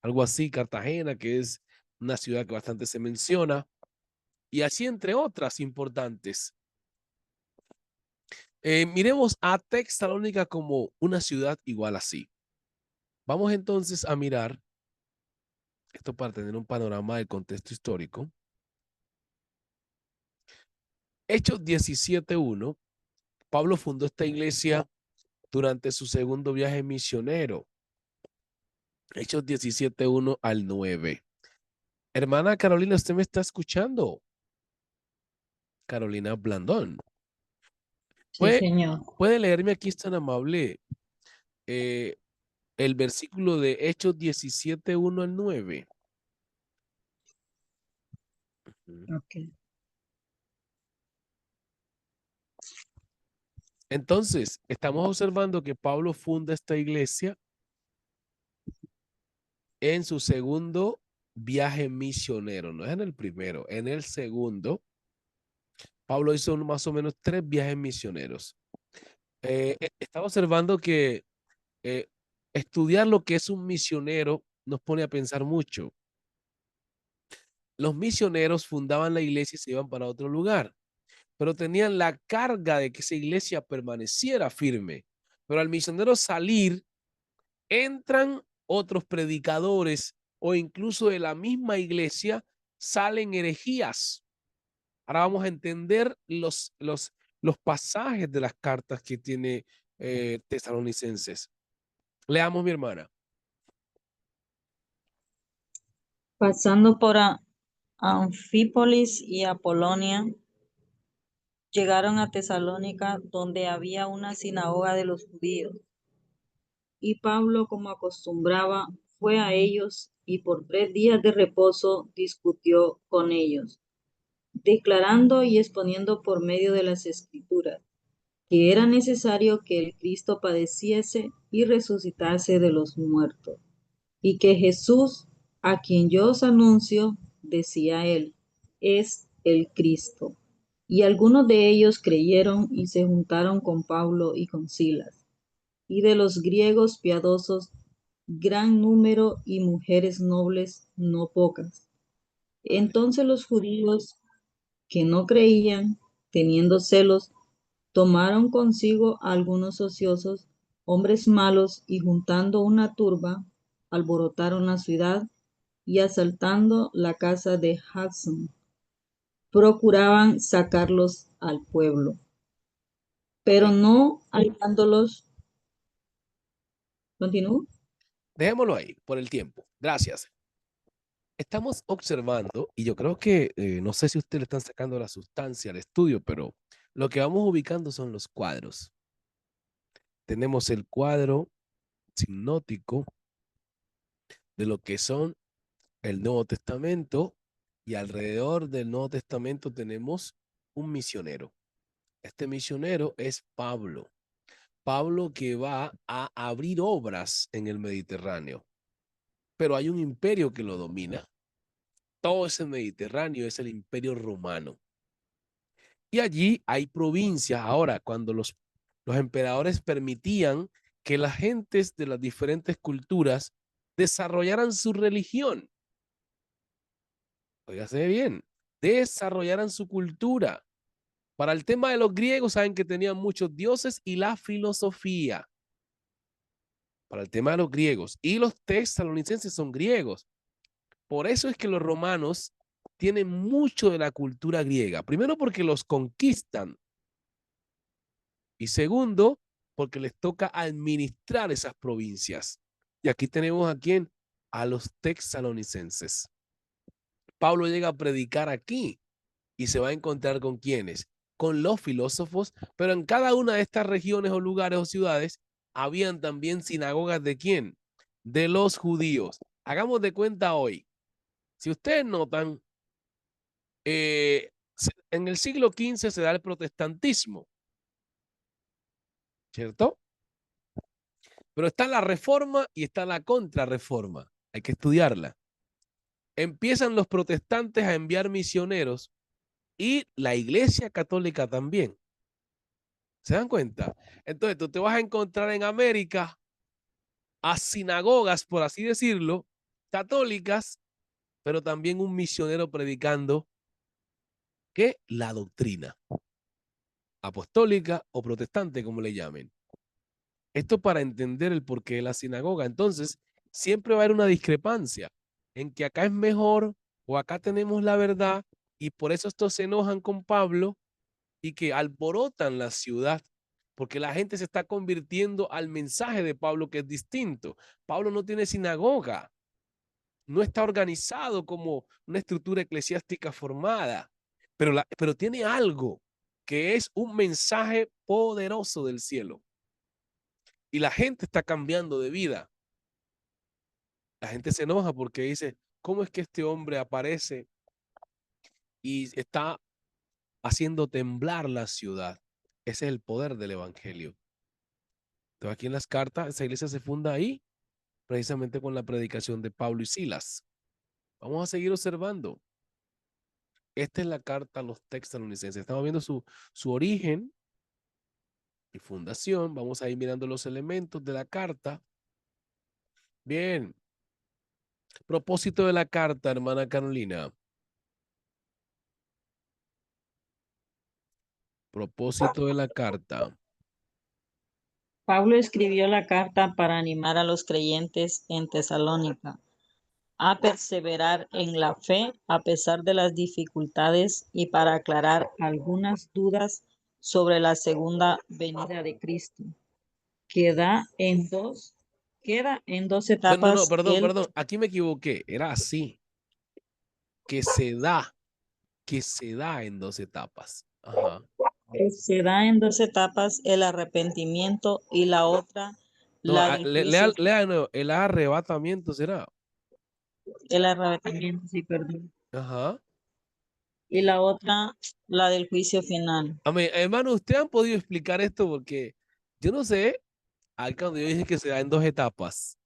algo así, Cartagena, que es una ciudad que bastante se menciona, y así entre otras importantes. Miremos a Tesalónica como una ciudad igual así. Vamos entonces a mirar esto para tener un panorama del contexto histórico. Hechos 17:1, Pablo fundó esta iglesia durante su segundo viaje misionero. Hechos 17:1 al 9. Hermana Carolina, ¿usted me está escuchando? Carolina Blandón. Sí, señor. ¿Puede leerme aquí, es tan amable, el versículo de Hechos 17:1 al 9? Ok. Entonces, estamos observando que Pablo funda esta iglesia en su segundo viaje misionero, no es en el primero, en el segundo. Pablo hizo más o menos 3 viajes misioneros. Estaba observando que eh, estudiar lo que es un misionero nos pone a pensar mucho. Los misioneros fundaban la iglesia y se iban para otro lugar, pero tenían la carga de que esa iglesia permaneciera firme. Pero al misionero salir, entran otros predicadores o incluso de la misma iglesia salen herejías. Ahora vamos a entender los pasajes de las cartas que tiene Tesalonicenses. Leamos, mi hermana. Pasando por Anfípolis y Apolonia, llegaron a Tesalónica, donde había una sinagoga de los judíos. Y Pablo, como acostumbraba, fue a ellos y por 3 días de reposo discutió con ellos, declarando y exponiendo por medio de las Escrituras que era necesario que el Cristo padeciese y resucitase de los muertos, y que Jesús, a quien yo os anuncio, decía él, es el Cristo. Y algunos de ellos creyeron y se juntaron con Pablo y con Silas. Y de los griegos piadosos, gran número y mujeres nobles no pocas. Entonces los judíos que no creían, teniendo celos, tomaron consigo a algunos ociosos, hombres malos, y juntando una turba, alborotaron la ciudad y asaltando la casa de Jackson, procuraban sacarlos al pueblo, pero Amén. no hallándolos. ¿Continúo? Dejémoslo ahí por el tiempo. Gracias. Estamos observando, y yo creo que, no sé si ustedes le están sacando la sustancia al estudio, pero lo que vamos ubicando son los cuadros. Tenemos el cuadro sinóptico de lo que son el Nuevo Testamento, y alrededor del Nuevo Testamento tenemos un misionero. Este misionero es Pablo. Pablo que va a abrir obras en el Mediterráneo, pero hay un imperio que lo domina. Todo ese Mediterráneo es el imperio romano. Y allí hay provincias. Ahora, cuando los emperadores permitían que las gentes de las diferentes culturas desarrollaran su religión, óigase bien, desarrollaran su cultura. Para el tema de los griegos, saben que tenían muchos dioses y la filosofía. Para el tema de los griegos. Y los tesalonicenses son griegos. Por eso es que los romanos tienen mucho de la cultura griega. Primero porque los conquistan. Y segundo, porque les toca administrar esas provincias. Y aquí tenemos a quién, a los tesalonicenses. Pablo llega a predicar aquí y se va a encontrar con quiénes, con los filósofos, pero en cada una de estas regiones o lugares o ciudades habían también sinagogas de quién, de los judíos. Hagamos de cuenta hoy, si ustedes notan, en el siglo XV se da el protestantismo, ¿cierto? Pero está la reforma y está la contrarreforma. Hay que estudiarla. Empiezan los protestantes a enviar misioneros y la iglesia católica también. ¿Se dan cuenta? Entonces tú te vas a encontrar en América a sinagogas, por así decirlo, católicas, pero también un misionero predicando que la doctrina apostólica o protestante, como le llamen. Esto para entender el porqué de la sinagoga. Entonces, siempre va a haber una discrepancia en que acá es mejor o acá tenemos la verdad, y por eso estos se enojan con Pablo y que alborotan la ciudad, porque la gente se está convirtiendo al mensaje de Pablo, que es distinto. Pablo no tiene sinagoga, no está organizado como una estructura eclesiástica formada, pero tiene algo que es un mensaje poderoso del cielo. Y la gente está cambiando de vida. La gente se enoja porque dice, ¿cómo es que este hombre aparece y está haciendo temblar la ciudad? Ese es el poder del evangelio. Entonces, aquí en las cartas, esa iglesia se funda ahí, precisamente con la predicación de Pablo y Silas. Vamos a seguir observando. Esta es la carta a los tesalonicenses. Estamos viendo su origen y fundación. Vamos a ir mirando los elementos de la carta. Bien. Propósito de la carta, hermana Carolina. Propósito de la carta. Pablo escribió la carta para animar a los creyentes en Tesalónica a perseverar en la fe a pesar de las dificultades y para aclarar algunas dudas sobre la segunda venida de Cristo. Queda en dos, queda en dos No, etapas perdón. Aquí me equivoqué. Era así. Que se da en dos etapas. Ajá. se da en dos etapas el arrepentimiento y la otra No, la del juicio, lea de nuevo. El arrebatamiento será. el arrepentimiento, sí, perdón. Ajá. Y la otra la del juicio final. Amén. Hermano, ¿ustedes han podido explicar esto? Porque yo no sé, ahí cuando yo dije que se da en dos etapas,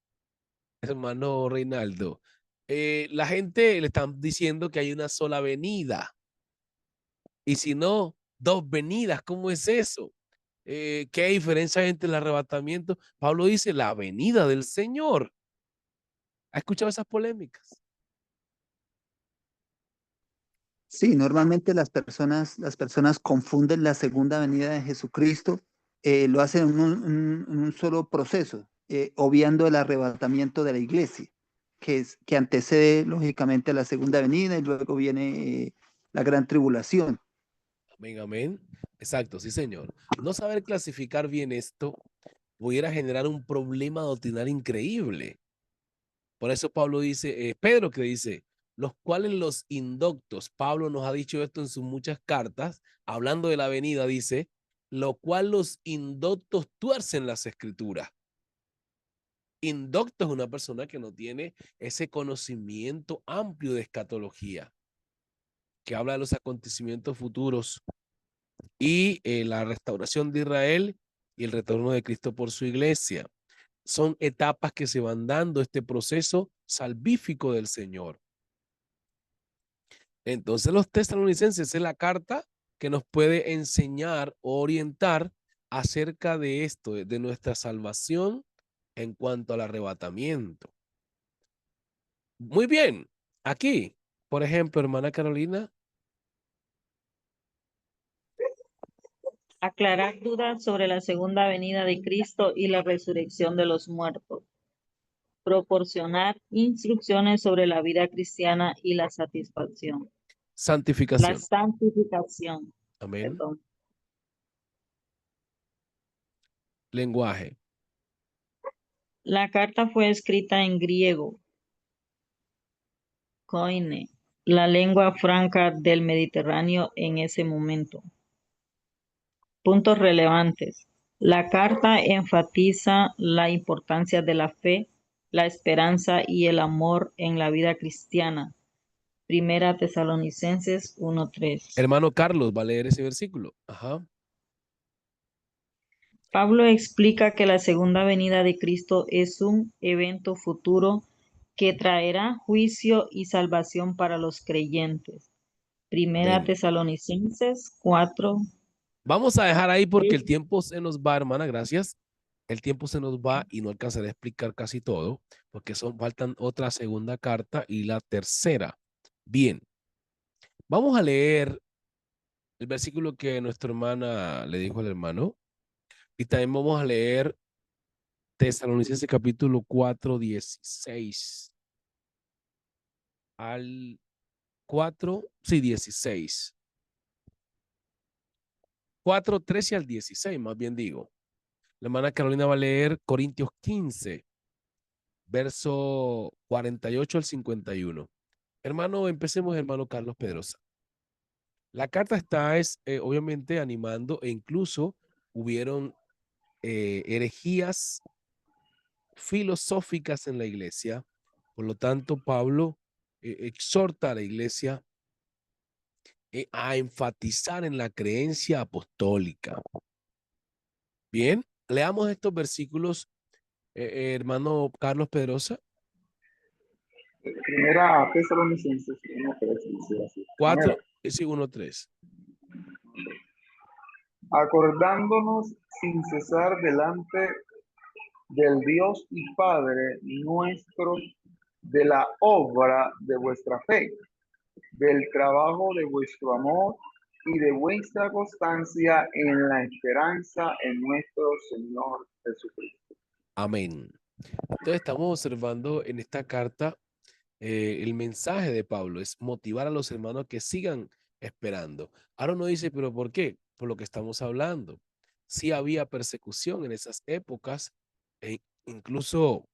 hermano Reinaldo, la gente le están diciendo que hay una sola venida. Y si no, dos venidas, ¿cómo es eso? ¿Qué diferencia hay entre el arrebatamiento? Pablo dice la venida del Señor. ¿Ha escuchado esas polémicas? Sí, normalmente las personas confunden la segunda venida de Jesucristo, lo hacen en un solo proceso, obviando el arrebatamiento de la iglesia. que antecede lógicamente a la segunda venida y luego viene la gran tribulación. Amén, amén. Exacto, sí, señor. No saber clasificar bien esto pudiera generar un problema doctrinal increíble. Por eso Pablo dice, Pedro que dice, los cuales los indoctos, Pablo nos ha dicho esto en sus muchas cartas, hablando de la venida, dice, lo cual los indoctos tuercen las escrituras. Indocto es una persona que no tiene ese conocimiento amplio de escatología, que habla de los acontecimientos futuros y la restauración de Israel y el retorno de Cristo por su iglesia. Son etapas que se van dando este proceso salvífico del Señor. Entonces los tesalonicenses es la carta que nos puede enseñar o orientar acerca de esto, de nuestra salvación en cuanto al arrebatamiento. Muy bien, aquí, por ejemplo, hermana Carolina. Aclarar dudas sobre la segunda venida de Cristo y la resurrección de los muertos. Proporcionar instrucciones sobre la vida cristiana y la satisfacción. La Santificación. santificación. Amén. Perdón. Lenguaje. La carta fue escrita en griego, koine, la lengua franca del Mediterráneo en ese momento. Puntos relevantes. La carta enfatiza la importancia de la fe, la esperanza y el amor en la vida cristiana. Primera Tesalonicenses 1:3. Hermano Carlos va a leer ese versículo. Ajá. Pablo explica que la segunda venida de Cristo es un evento futuro que traerá juicio y salvación para los creyentes. Primera Amén. Tesalonicenses 4. Vamos a dejar ahí porque el tiempo se nos va, hermana, gracias. El tiempo se nos va y no alcanzaré a explicar casi todo, porque faltan otra segunda carta y la tercera. Bien, vamos a leer el versículo que nuestra hermana le dijo al hermano y también vamos a leer Tesalonicenses capítulo 4, 16 al 4, sí, 16. 4, 13 al 16, más bien digo. La hermana Carolina va a leer Corintios 15, verso 48 al 51. Hermano, empecemos, hermano Carlos Pedrosa. La carta está, obviamente, animando e incluso hubieron herejías filosóficas en la iglesia. Por lo tanto, Pablo exhorta a la iglesia a enfatizar en la creencia apostólica. Bien, leamos estos versículos, hermano Carlos Pedrosa. Primera Tesalonicenses 1:3 dice así. 4, Primera, sí, 1, 3. acordándonos sin cesar delante del Dios y Padre nuestro de la obra de vuestra fe, del trabajo de vuestro amor y de vuestra constancia en la esperanza en nuestro Señor Jesucristo. Amén. Entonces estamos observando en esta carta el mensaje de Pablo es motivar a los hermanos que sigan esperando. Ahora uno dice, pero ¿por qué? Por lo que estamos hablando. Sí había persecución en esas épocas, e incluso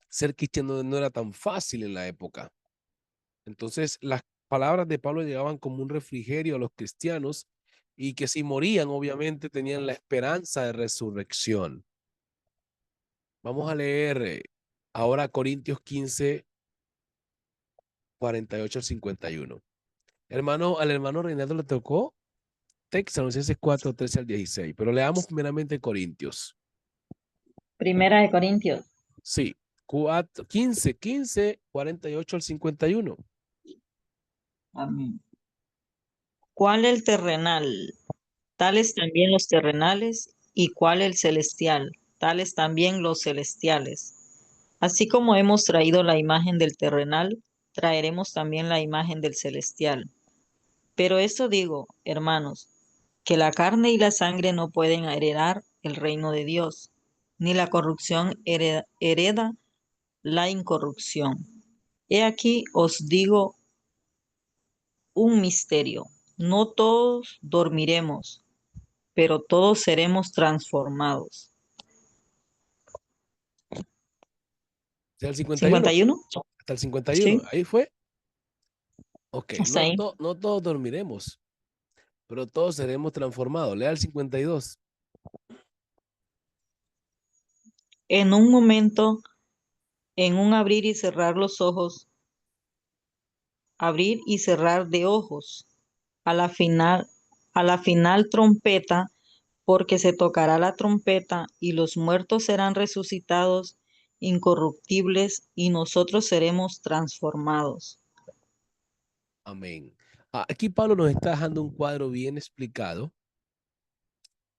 ser cristiano no era tan fácil en la época. Entonces las palabras de Pablo llegaban como un refrigerio a los cristianos y que si morían, obviamente tenían la esperanza de resurrección. Vamos a leer ahora Corintios 15, 48 al 51. Hermano, al hermano Reinaldo le tocó Tesalonicenses 4, 13 al 16, pero leamos primeramente Corintios. Primera de Corintios. Sí, 4, 15, 15, 48 al 51. Amén. ¿Cuál el terrenal? Tales también los terrenales, y cuál el celestial, tales también los celestiales. Así como hemos traído la imagen del terrenal, traeremos también la imagen del celestial. Pero esto digo, hermanos, que la carne y la sangre no pueden heredar el reino de Dios, ni la corrupción hereda la incorrupción. He aquí os digo un misterio. No todos dormiremos, pero todos seremos transformados. ¿Hasta el 51? 51, Hasta el 51. sí, Ahí fue. Ok, hasta ahí. no todos dormiremos, pero todos seremos transformados. Lea el 52. En un momento, en un abrir y cerrar los ojos, abrir y cerrar de ojos, a la final trompeta, porque se tocará la trompeta y los muertos serán resucitados incorruptibles y nosotros seremos transformados. Amén. Aquí Pablo nos está dejando un cuadro bien explicado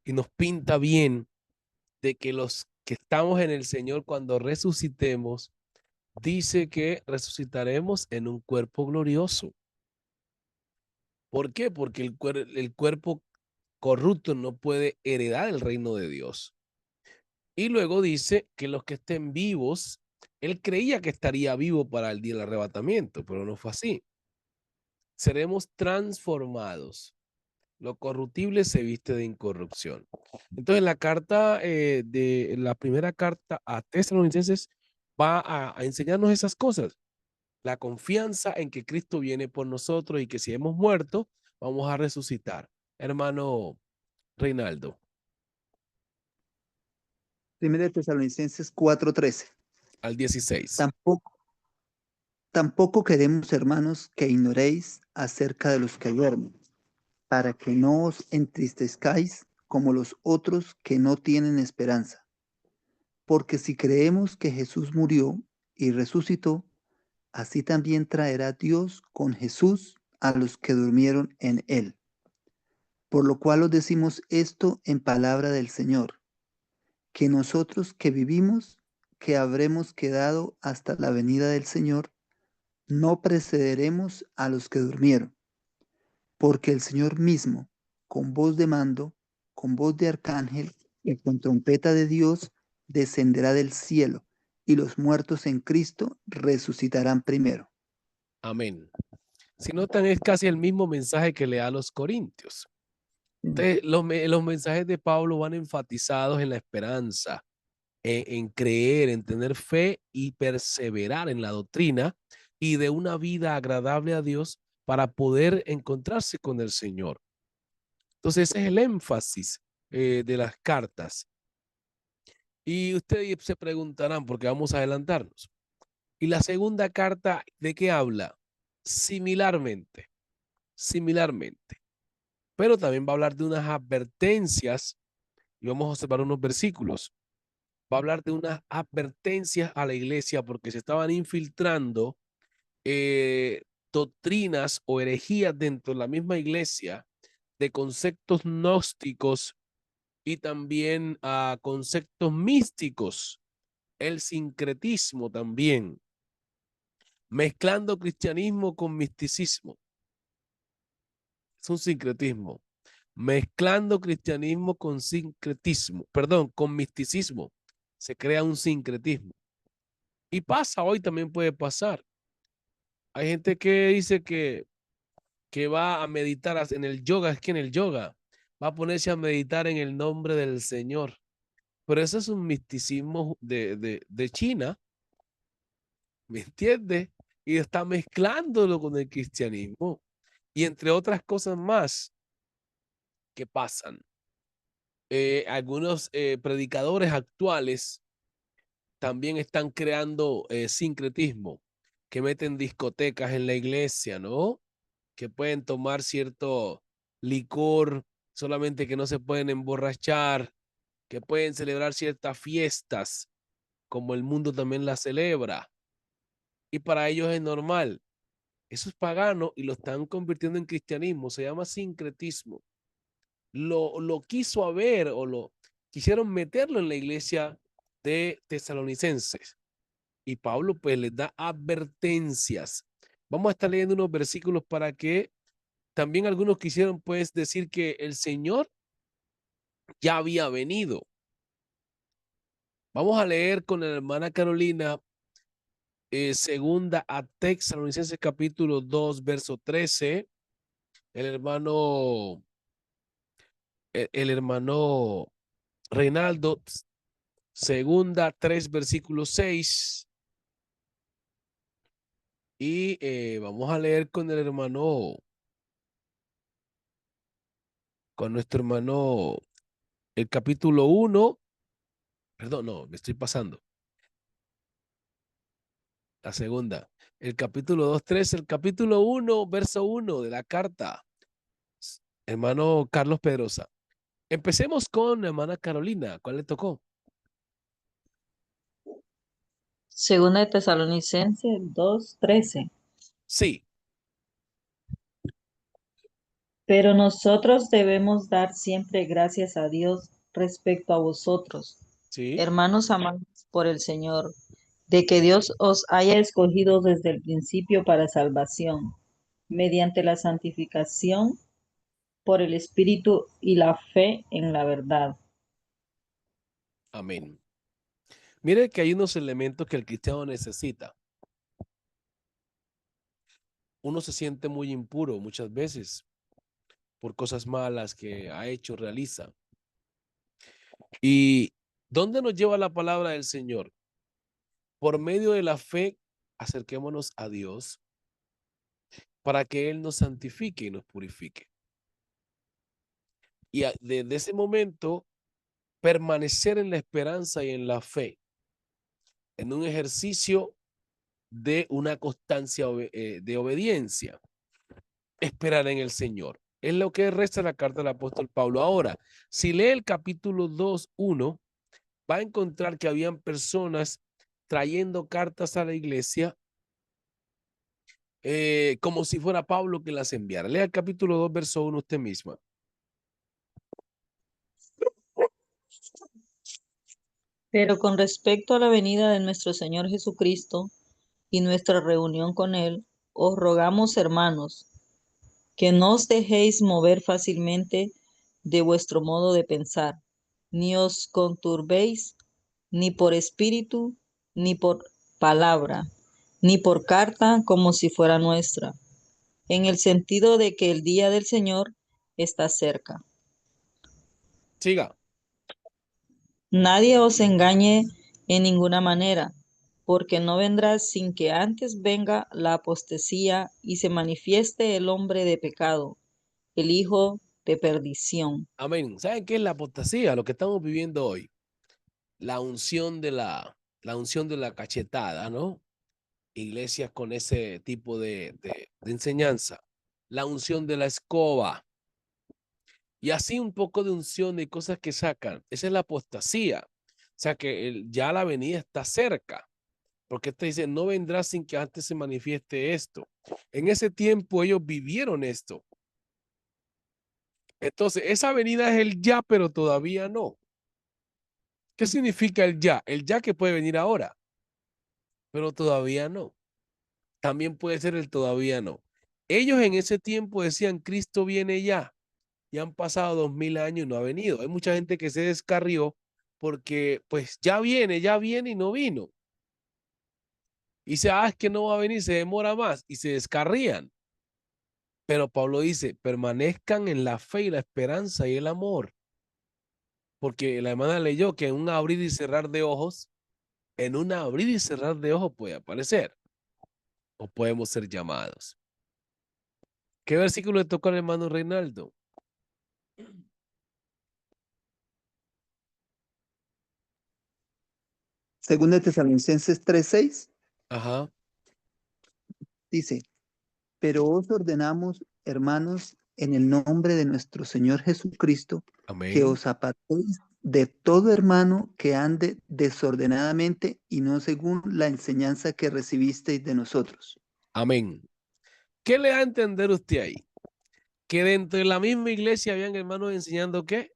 y nos pinta bien de que los que estamos en el Señor cuando resucitemos, dice que resucitaremos en un cuerpo glorioso. ¿Por qué? Porque el cuerpo corrupto no puede heredar el reino de Dios. Y luego dice que los que estén vivos, él creía que estaría vivo para el día del arrebatamiento, pero no fue así. Seremos transformados. Lo corruptible se viste de incorrupción. Entonces, la carta de la primera carta a Tesalonicenses va a enseñarnos esas cosas. La confianza en que Cristo viene por nosotros y que si hemos muerto, vamos a resucitar. Hermano Reinaldo, Primera de Tesalonicenses 4:13. al 16. Tampoco queremos, hermanos, que ignoréis acerca de los que duermen, para que no os entristezcáis como los otros que no tienen esperanza. Porque si creemos que Jesús murió y resucitó, así también traerá Dios con Jesús a los que durmieron en él. Por lo cual os decimos esto en palabra del Señor, que nosotros que vivimos, que habremos quedado hasta la venida del Señor, no precederemos a los que durmieron, porque el Señor mismo, con voz de mando, con voz de arcángel y con trompeta de Dios, descenderá del cielo, y los muertos en Cristo resucitarán primero. Amén. Si notan, es casi el mismo mensaje que le da a los Corintios. Entonces, los mensajes de Pablo van enfatizados en la esperanza, en creer, en tener fe y perseverar en la doctrina y de una vida agradable a Dios para poder encontrarse con el Señor. Entonces, ese es el énfasis de las cartas. Y ustedes se preguntarán, porque vamos a adelantarnos. ¿Y la segunda carta de qué habla? Similarmente. Pero también va a hablar de unas advertencias y vamos a observar unos versículos. Va a hablar de unas advertencias a la iglesia porque se estaban infiltrando doctrinas o herejías dentro de la misma iglesia de conceptos gnósticos y también a conceptos místicos, el sincretismo también, mezclando cristianismo con misticismo. Es un sincretismo. Mezclando cristianismo con sincretismo, perdón, con misticismo, se crea un sincretismo. Y pasa, hoy también puede pasar. Hay gente que dice que va a meditar en el yoga, es que en el yoga va a ponerse a meditar en el nombre del Señor. Pero eso es un misticismo de China, ¿me entiendes? Y está mezclándolo con el cristianismo. Y entre otras cosas más que pasan. Algunos predicadores actuales también están creando sincretismo, que meten discotecas en la iglesia, ¿no? Que pueden tomar cierto licor, solamente que no se pueden emborrachar, que pueden celebrar ciertas fiestas, como el mundo también las celebra. Y para ellos es normal. Eso es pagano y lo están convirtiendo en cristianismo. Se llama sincretismo. Lo quiso haber o lo quisieron meterlo en la iglesia de Tesalonicenses. Y Pablo pues les da advertencias. Vamos a estar leyendo unos versículos para que también algunos quisieron pues decir que el Señor ya había venido. Vamos a leer con la hermana Carolina segunda a Tesalonicenses capítulo 2, verso 13. El hermano Reinaldo, segunda 3, versículo 6. Y vamos a leer con nuestro hermano, el capítulo 1. Perdón, no, me estoy pasando. La segunda. El capítulo 2, 3, el capítulo 1, verso 1 de la carta. Hermano Carlos Pedrosa. Empecemos con la hermana Carolina. ¿Cuál le tocó? Segunda de Tesalonicenses 2:13. Sí, Pero nosotros debemos dar siempre gracias a Dios respecto a vosotros, sí. hermanos amados por el Señor, de que Dios os haya escogido desde el principio para salvación, mediante la santificación por el Espíritu y la fe en la verdad. Amén. Mire que hay unos elementos que el cristiano necesita. Uno se siente muy impuro muchas veces por cosas malas que ha hecho, realiza. ¿Y dónde nos lleva la palabra del Señor? Por medio de la fe, acerquémonos a Dios para que Él nos santifique y nos purifique. Y desde ese momento, permanecer en la esperanza y en la fe, en un ejercicio de una constancia de obediencia, esperar en el Señor. Es lo que resta la carta del apóstol Pablo. Ahora, si lee el capítulo 2, 1, va a encontrar que habían personas trayendo cartas a la iglesia como si fuera Pablo que las enviara. Lea el capítulo 2, verso 1 usted misma. Pero con respecto a la venida de nuestro Señor Jesucristo y nuestra reunión con Él, os rogamos, hermanos, que no os dejéis mover fácilmente de vuestro modo de pensar, ni os conturbéis, ni por espíritu, ni por palabra, ni por carta como si fuera nuestra, en el sentido de que el día del Señor está cerca. Siga. Nadie os engañe en ninguna manera, porque no vendrá sin que antes venga la apostasía y se manifieste el hombre de pecado, el hijo de perdición. Amén. ¿Saben qué es la apostasía? Lo que estamos viviendo hoy. La unción de la unción de la cachetada, ¿no? Iglesias con ese tipo de enseñanza. La unción de la escoba. Y así un poco de unción y cosas que sacan. Esa es la apostasía. O sea que ya la venida está cerca. Porque este dice, no vendrá sin que antes se manifieste esto. En ese tiempo ellos vivieron esto. Entonces, esa venida es el ya, pero todavía no. ¿Qué significa el ya? El ya que puede venir ahora, pero todavía no. También puede ser el todavía no. Ellos en ese tiempo decían, Cristo viene ya. Ya han pasado 2000 años y no ha venido. Hay mucha gente que se descarrió porque pues ya viene y no vino. Y dice, es que no va a venir, se demora más y se descarrían. Pero Pablo dice, permanezcan en la fe y la esperanza y el amor. Porque la hermana leyó que en un abrir y cerrar de ojos, en un abrir y cerrar de ojos puede aparecer o podemos ser llamados. ¿Qué versículo le tocó al hermano Reinaldo? Segunda de Tesalonicenses 3:6 Ajá, dice, pero os ordenamos, hermanos, en el nombre de nuestro Señor Jesucristo, que amén, os apartéis de todo hermano que ande desordenadamente y no según la enseñanza que recibisteis de nosotros. amén. ¿Qué le da a entender usted ahí? Que dentro de la misma iglesia habían hermanos enseñando ¿qué?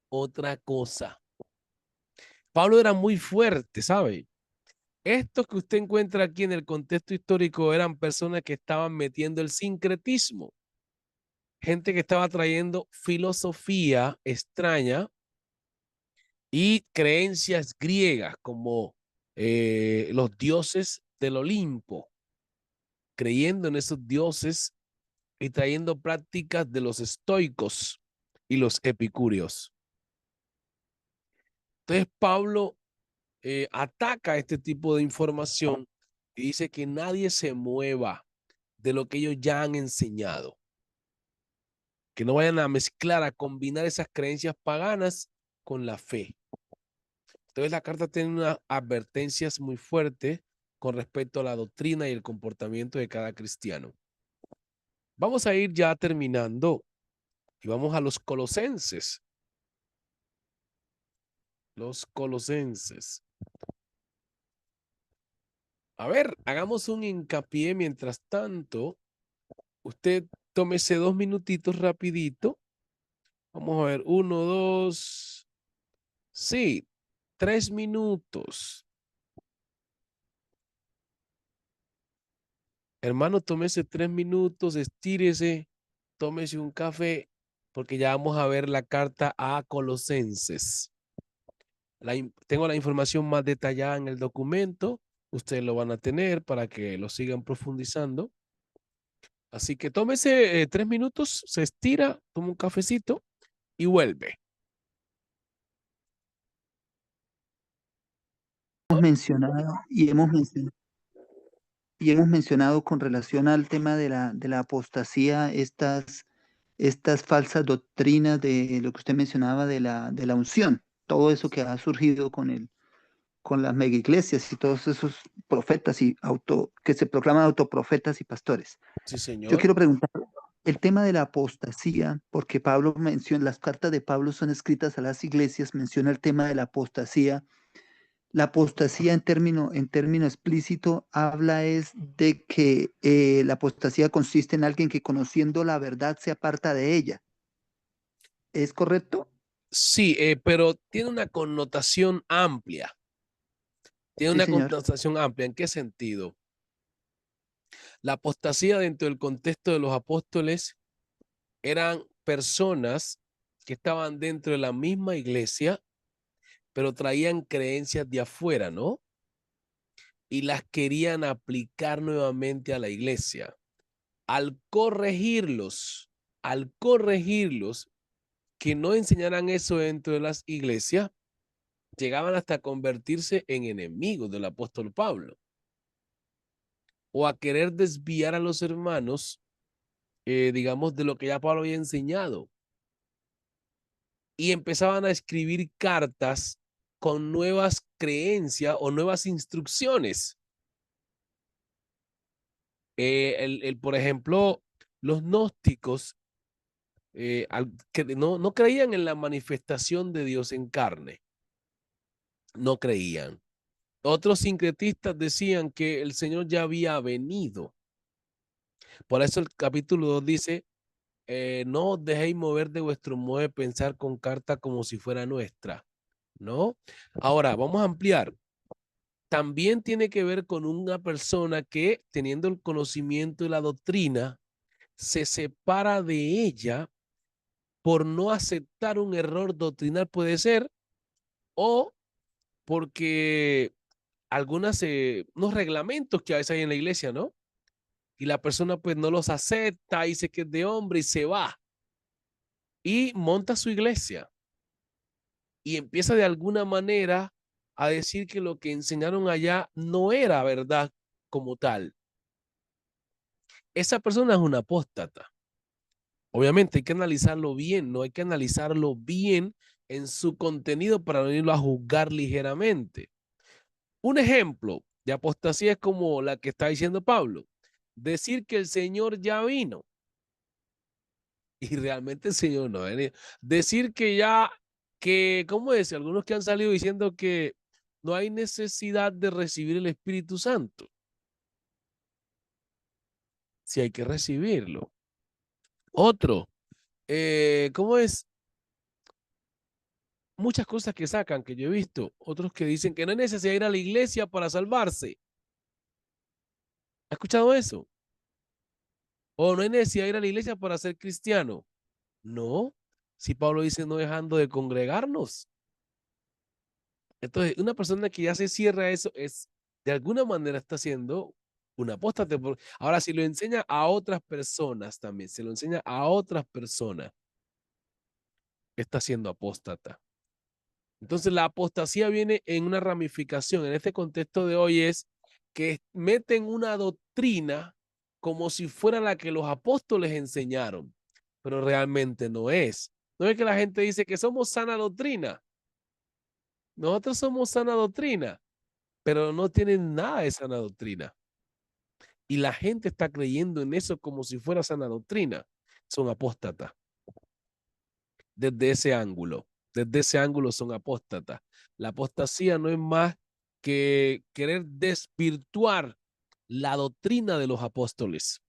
Otra cosa. Pablo era muy fuerte, ¿sabe? Estos que usted encuentra aquí en el contexto histórico eran personas que estaban metiendo el sincretismo. Gente que estaba trayendo filosofía extraña y creencias griegas como los dioses del Olimpo, creyendo en esos dioses y trayendo prácticas de los estoicos y los epicúreos. Entonces Pablo ataca este tipo de información y dice que nadie se mueva de lo que ellos ya han enseñado. Que no vayan a mezclar, a combinar esas creencias paganas con la fe. Entonces la carta tiene unas advertencias muy fuertes con respecto a la doctrina y el comportamiento de cada cristiano. Vamos a ir ya terminando y vamos a los Colosenses. Los Colosenses. A ver, hagamos un hincapié mientras tanto. Usted tómese 2 minutitos rapidito. Vamos a ver, 1, 2, sí, 3 minutos. Hermano, tómese 3 minutos, estírese, tómese un café, porque ya vamos a ver la carta a Colosenses. Tengo la información más detallada en el documento. Ustedes lo van a tener para que lo sigan profundizando. Así que tómese 3 minutos, se estira, toma un cafecito y vuelve. Hemos mencionado y hemos mencionado con relación al tema de la apostasía, estas falsas doctrinas de lo que usted mencionaba de la unción, todo eso que ha surgido con las mega iglesias y todos esos profetas que se proclaman autoprofetas y pastores. Sí, Yo señor. quiero preguntar, el tema de la apostasía, porque Pablo menciona, las cartas de Pablo son escritas a las iglesias, menciona el tema de la apostasía. La apostasía en término explícito habla es de que la apostasía consiste en alguien que conociendo la verdad se aparta de ella. ¿Es correcto? Sí, pero tiene una connotación amplia. Tiene Sí, una señor. connotación amplia. ¿En qué sentido? La apostasía dentro del contexto de los apóstoles eran personas que estaban dentro de la misma iglesia, pero traían creencias de afuera, ¿no? Y las querían aplicar nuevamente a la iglesia. Al corregirlos, que no enseñaran eso dentro de las iglesias, llegaban hasta convertirse en enemigos del apóstol Pablo o a querer desviar a los hermanos, digamos, de lo que ya Pablo había enseñado. Y empezaban a escribir cartas con nuevas creencias o nuevas instrucciones. Por ejemplo, los gnósticos que no creían en la manifestación de Dios en carne. No creían. Otros sincretistas decían que el Señor ya había venido. Por eso el capítulo 2 dice, no os dejéis mover de vuestro modo de pensar con carta como si fuera nuestra, ¿no? Ahora, vamos a ampliar. También tiene que ver con una persona que, teniendo el conocimiento de la doctrina, se separa de ella por no aceptar un error doctrinal, puede ser, o porque unos reglamentos que a veces hay en la iglesia, ¿no? Y la persona pues no los acepta, dice que es de hombre y se va. Y monta su iglesia. Y empieza de alguna manera a decir que lo que enseñaron allá no era verdad como tal. Esa persona es una apóstata. Obviamente hay que analizarlo bien, no hay que analizarlo bien en su contenido para no irlo a juzgar ligeramente. Un ejemplo de apostasía es como la que está diciendo Pablo. Decir que el Señor ya vino y realmente el Señor no ha venido. Decir ¿cómo es? Algunos que han salido diciendo que no hay necesidad de recibir el Espíritu Santo. Si hay que recibirlo. Otro, ¿cómo es? Muchas cosas que sacan que yo he visto. Otros que dicen que no hay necesidad de ir a la iglesia para salvarse. ¿Ha escuchado eso? O no hay necesidad de ir a la iglesia para ser cristiano. No, si Pablo dice no dejando de congregarnos. Entonces, una persona que ya se cierra a eso es de alguna manera está siendo un apóstata. Ahora, si lo enseña a otras personas también, se lo enseña a otras personas, está siendo apóstata. Entonces, la apostasía viene en una ramificación. En este contexto de hoy es que meten una doctrina como si fuera la que los apóstoles enseñaron, pero realmente no es. No es que la gente dice que somos sana doctrina. Nosotros somos sana doctrina, pero no tienen nada de sana doctrina. Y la gente está creyendo en eso como si fuera sana doctrina. Son apóstatas. Desde ese ángulo son apóstatas. La apostasía no es más que querer desvirtuar la doctrina de los apóstoles.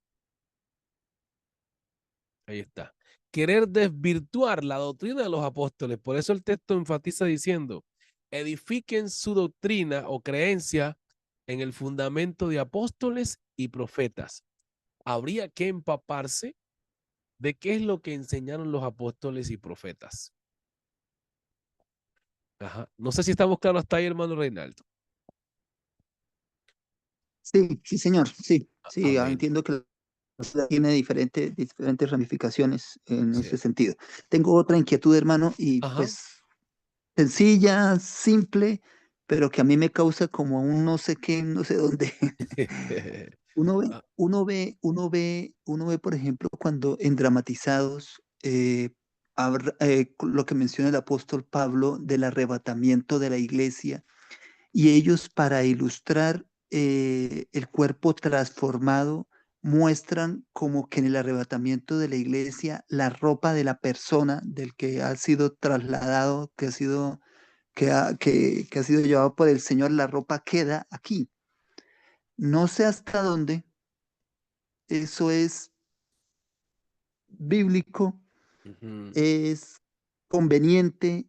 Ahí está. Querer desvirtuar la doctrina de los apóstoles. Por eso el texto enfatiza diciendo, edifiquen su doctrina o creencia en el fundamento de apóstoles y profetas. Habría que empaparse de qué es lo que enseñaron los apóstoles y profetas. Ajá. No sé si estamos claros hasta ahí, hermano Reinaldo. Sí, sí, señor, sí, sí, Amén. entiendo que tiene diferentes ramificaciones en Sí. ese sentido. Tengo otra inquietud, hermano, y Ajá. pues sencilla, simple, pero que a mí me causa como un no sé qué, no sé dónde. Ah, Uno ve, por ejemplo, cuando en dramatizados, lo que menciona el apóstol Pablo del arrebatamiento de la iglesia, y ellos para ilustrar el cuerpo transformado, muestran como que en el arrebatamiento de la iglesia, la ropa de la persona del que ha sido trasladado, que ha sido llevado por el Señor, la ropa queda aquí. No sé hasta dónde eso es bíblico, ujú. es conveniente,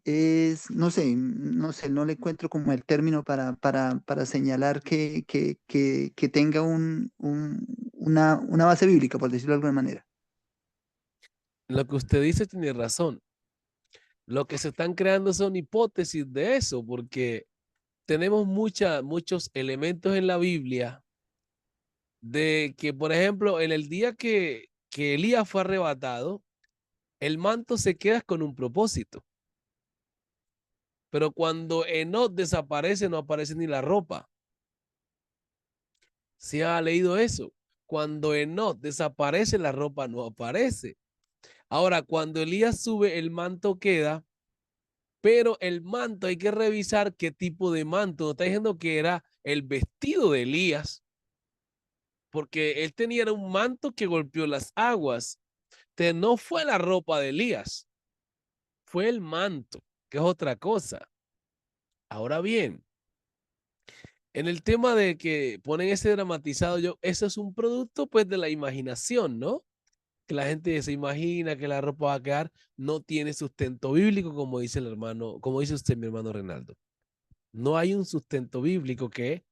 no sé, no le encuentro como el término para señalar que tenga una base bíblica, por decirlo de alguna manera. Lo que usted dice tiene razón. Lo que se están creando son hipótesis de eso, porque tenemos muchos elementos en la Biblia de que, por ejemplo, en el día que Elías fue arrebatado, el manto se queda con un propósito. Pero cuando Enoc desaparece, no aparece ni la ropa. ¿Sí ha leído eso? Cuando Enoc desaparece, la ropa no aparece. Ahora, cuando Elías sube, el manto queda, pero el manto hay que revisar qué tipo de manto. No está diciendo que era el vestido de Elías, porque él tenía un manto que golpeó las aguas. Entonces, no fue la ropa de Elías, fue el manto, que es otra cosa. Ahora bien, en el tema de que ponen ese dramatizado, eso es un producto pues de la imaginación, ¿no? Que la gente se imagina que la ropa va a quedar, no tiene sustento bíblico, como dice el hermano, como dice usted, mi hermano Reinaldo. No hay un sustento bíblico que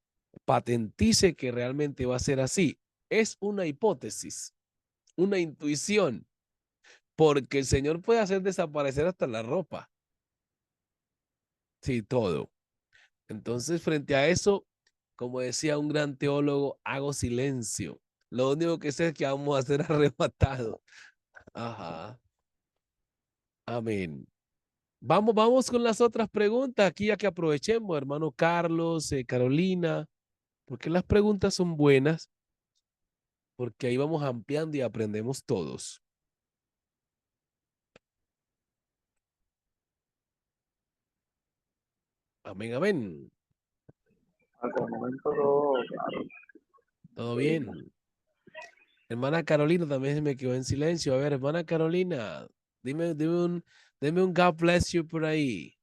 patentice que realmente va a ser así. Es una hipótesis, una intuición, porque el Señor puede hacer desaparecer hasta la ropa. Sí, todo. Entonces, frente a eso, como decía un gran teólogo, hago silencio. Lo único que sé es que vamos a ser arrebatados. Ajá. Amén. Vamos con las otras preguntas aquí, ya que aprovechemos, hermano Carlos, Carolina, porque las preguntas son buenas, porque ahí vamos ampliando y aprendemos todos. Amén, amén. Hasta el momento todo claro. Todo bien. Hermana Carolina también se me quedó en silencio. A ver, hermana Carolina, dime un God bless you por ahí.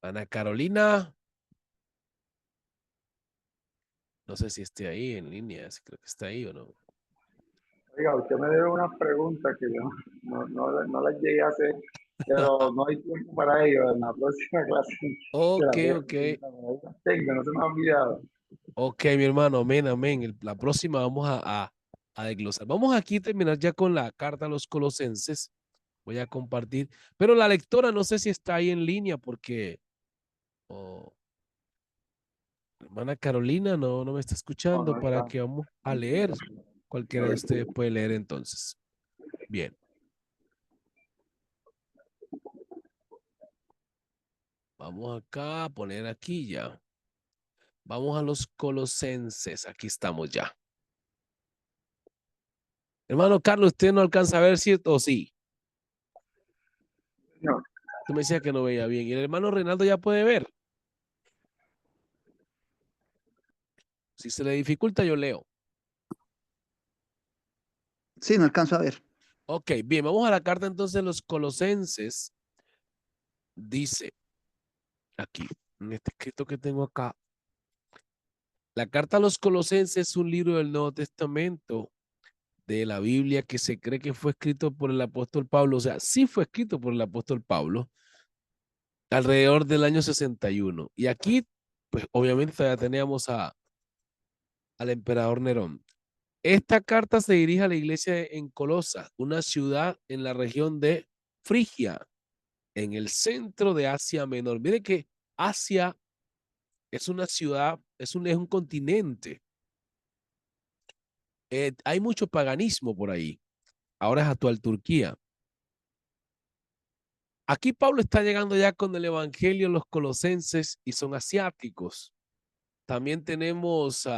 Ana Carolina, no sé si esté ahí en línea, creo que está ahí o no. Oiga, usted me debe una pregunta que yo no las llegué a hacer, pero no hay tiempo para ello. En la próxima clase se Ok, las voy a ok, preguntar. Ahí las tengo, no se me ha olvidado. ok, mi hermano, amén, amén. La próxima vamos a desglosar. Vamos aquí a terminar ya con la carta a los Colosenses. Voy a compartir. Pero la lectora no sé si está ahí en línea porque oh, hermana Carolina no me está No, escuchando no para está. que vamos a leer. Cualquiera de ustedes puede leer entonces. Bien. Vamos acá a poner aquí ya. Vamos a los Colosenses. Aquí estamos ya. Hermano Carlos, ¿usted no alcanza a ver, cierto? ¿O sí? Señor. Tú me decías que no veía bien. ¿Y el hermano Reinaldo ya puede ver? Si se le dificulta, yo leo. Sí, no alcanzo a ver. Ok, bien, vamos a la carta entonces de los Colosenses. Dice aquí, en este escrito que tengo acá, la carta a los Colosenses es un libro del Nuevo Testamento de la Biblia que se cree que fue escrito por el apóstol Pablo. O sea, sí fue escrito por el apóstol Pablo alrededor del año 61. Y aquí, pues obviamente todavía teníamos al emperador Nerón. Esta carta se dirige a la iglesia en Colosa, una ciudad en la región de Frigia, en el centro de Asia Menor. Mire que Asia es una ciudad, es un continente. Hay mucho paganismo por ahí. Ahora es actual Turquía. Aquí Pablo está llegando ya con el evangelio a los colosenses y son asiáticos. También tenemos,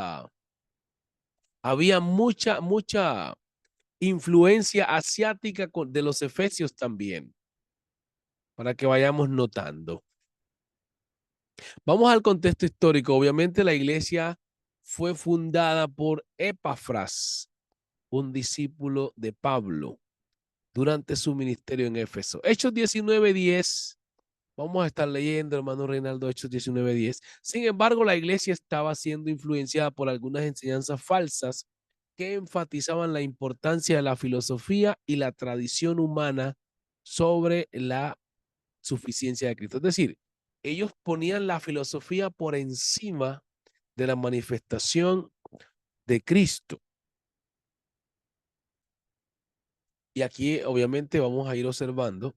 había mucha influencia asiática de los efesios también, para que vayamos notando. Vamos al contexto histórico. Obviamente la iglesia fue fundada por Epafras, un discípulo de Pablo, durante su ministerio en Éfeso. Hechos 19:10. Vamos a estar leyendo, hermano Reinaldo, Hechos 19:10. Sin embargo, la iglesia estaba siendo influenciada por algunas enseñanzas falsas que enfatizaban la importancia de la filosofía y la tradición humana sobre la suficiencia de Cristo. Es decir, ellos ponían la filosofía por encima de la manifestación de Cristo. Y aquí obviamente vamos a ir observando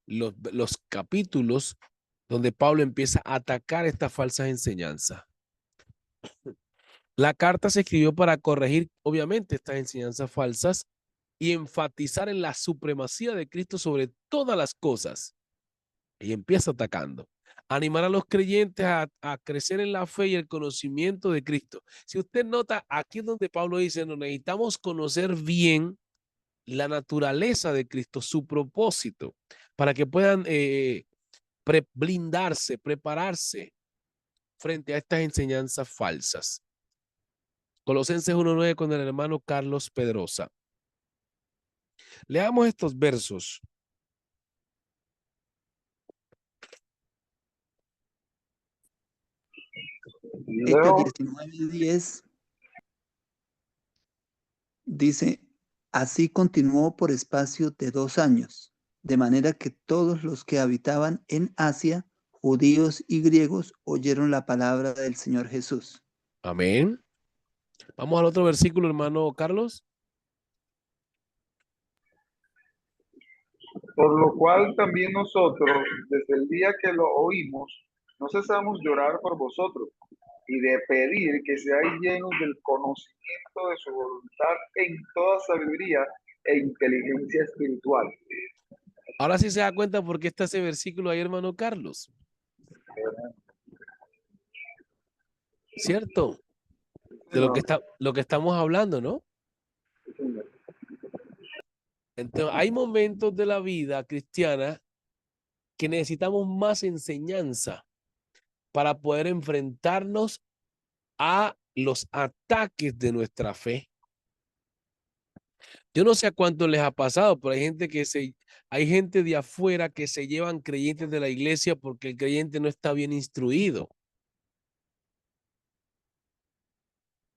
los capítulos donde Pablo empieza a atacar estas falsas enseñanzas. La carta se escribió para corregir obviamente estas enseñanzas falsas y enfatizar en la supremacía de Cristo sobre todas las cosas. Y empieza atacando. Animar a los creyentes a crecer en la fe y el conocimiento de Cristo. Si usted nota, aquí es donde Pablo dice, no necesitamos conocer bien la naturaleza de Cristo, su propósito, para que puedan blindarse, prepararse frente a estas enseñanzas falsas. Colosenses 1:9 con el hermano Carlos Pedrosa. Leamos estos versos. Hechos Leo. 19:10 dice, así continuó por espacio de 2 años, de manera que todos los que habitaban en Asia, judíos y griegos, oyeron la palabra del Señor Jesús. Amén. Vamos al otro versículo, hermano Carlos. Por lo cual también nosotros, desde el día que lo oímos, no cesamos de orar por vosotros y de pedir que seáis llenos del conocimiento de su voluntad en toda sabiduría e inteligencia espiritual. Ahora sí se da cuenta por qué está ese versículo ahí, hermano Carlos. ¿Cierto? De lo que estamos hablando, ¿no? Entonces, hay momentos de la vida cristiana que necesitamos más enseñanza para poder enfrentarnos a los ataques de nuestra fe. Yo no sé a cuánto les ha pasado, pero hay gente de afuera que se llevan creyentes de la iglesia porque el creyente no está bien instruido.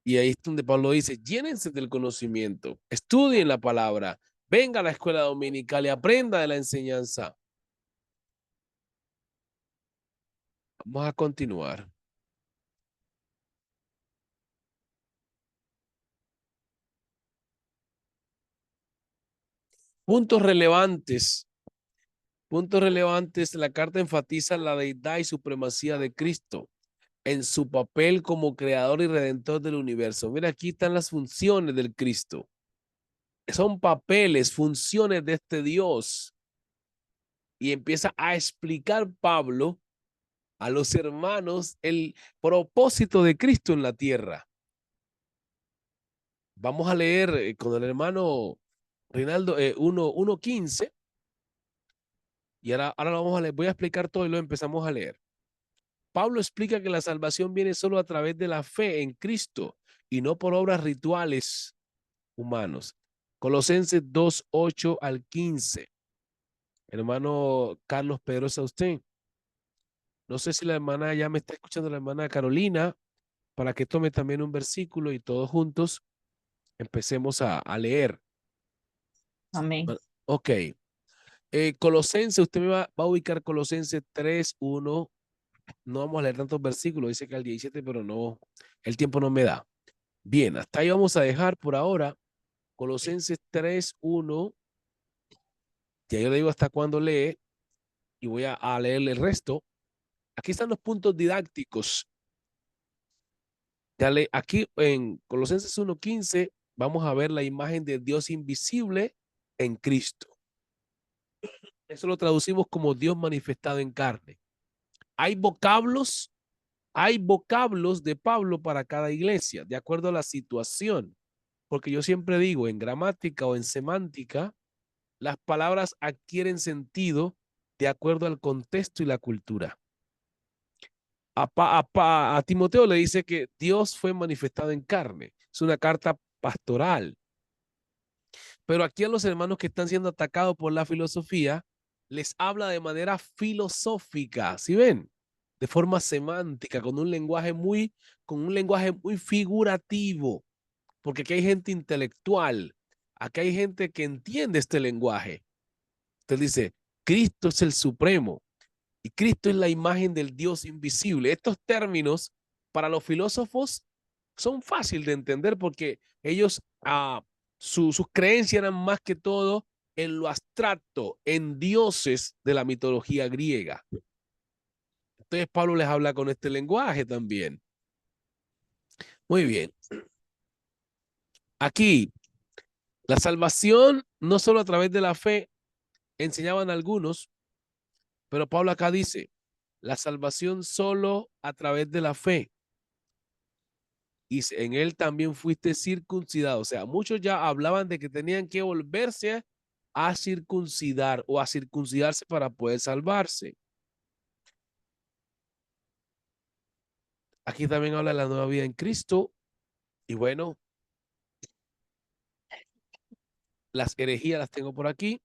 Y ahí es donde Pablo dice, llénense del conocimiento, estudien la palabra, venga a la escuela dominical y aprenda de la enseñanza. Vamos a continuar. Puntos relevantes Puntos relevantes, la carta enfatiza la deidad y supremacía de Cristo en su papel como creador y redentor del universo. Mira, aquí están las funciones del Cristo. Son papeles, funciones de este Dios. Y empieza a explicar Pablo a los hermanos el propósito de Cristo en la tierra. Vamos a leer con el hermano Reinaldo 1:15. Y ahora lo vamos a leer. Voy a explicar todo y lo empezamos a leer. Pablo explica que la salvación viene solo a través de la fe en Cristo y no por obras rituales humanos. Colosenses 2:8-15. Hermano Carlos Pedrosa, usted. No sé si la hermana ya me está escuchando, la hermana Carolina, para que tome también un versículo y todos juntos empecemos a leer. Amén. Ok. Colosenses, usted me va a ubicar Colosenses 3:1. No vamos a leer tantos versículos, dice que al 17, pero no, el tiempo no me da. Bien, hasta ahí vamos a dejar por ahora. Colosenses 3:1. Ya yo le digo hasta cuándo lee y voy a leerle el resto. Aquí están los puntos didácticos. Dale, aquí en Colosenses 1:15 vamos a ver la imagen de Dios invisible en Cristo. Eso lo traducimos como Dios manifestado en carne. Hay vocablos de Pablo para cada iglesia, de acuerdo a la situación. Porque yo siempre digo, en gramática o en semántica, las palabras adquieren sentido de acuerdo al contexto y la cultura. A Timoteo le dice que Dios fue manifestado en carne. Es una carta pastoral. Pero aquí a los hermanos que están siendo atacados por la filosofía, les habla de manera filosófica, ¿sí ven? De forma semántica, con un lenguaje muy figurativo, porque aquí hay gente intelectual, aquí hay gente que entiende este lenguaje. Usted dice, Cristo es el supremo y Cristo es la imagen del Dios invisible. Estos términos para los filósofos son fáciles de entender porque ellos, sus creencias eran más que todo en lo abstracto, en dioses de la mitología griega. Entonces Pablo les habla con este lenguaje también. Muy bien. Aquí, la salvación no solo a través de la fe, enseñaban algunos, pero Pablo acá dice, la salvación solo a través de la fe. Y en él también fuiste circuncidado. O sea, muchos ya hablaban de que tenían que volverse a circuncidar o a circuncidarse para poder salvarse. Aquí también habla de la nueva vida en Cristo. Y bueno, las herejías las tengo por aquí.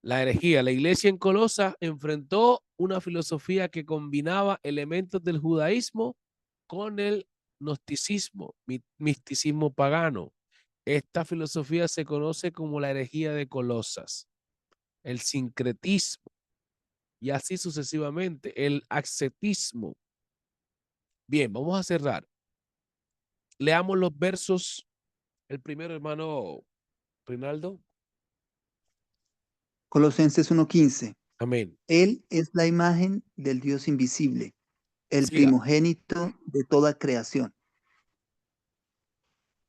La herejía, la iglesia en Colosa enfrentó una filosofía que combinaba elementos del judaísmo con el gnosticismo, misticismo pagano. Esta filosofía se conoce como la herejía de Colosas, el sincretismo y así sucesivamente, el ascetismo. Bien, vamos a cerrar. Leamos los versos. El primero, hermano Rinaldo. Colosenses 1:15. Amén. Él es la imagen del Dios invisible, el Siga. primogénito de toda creación.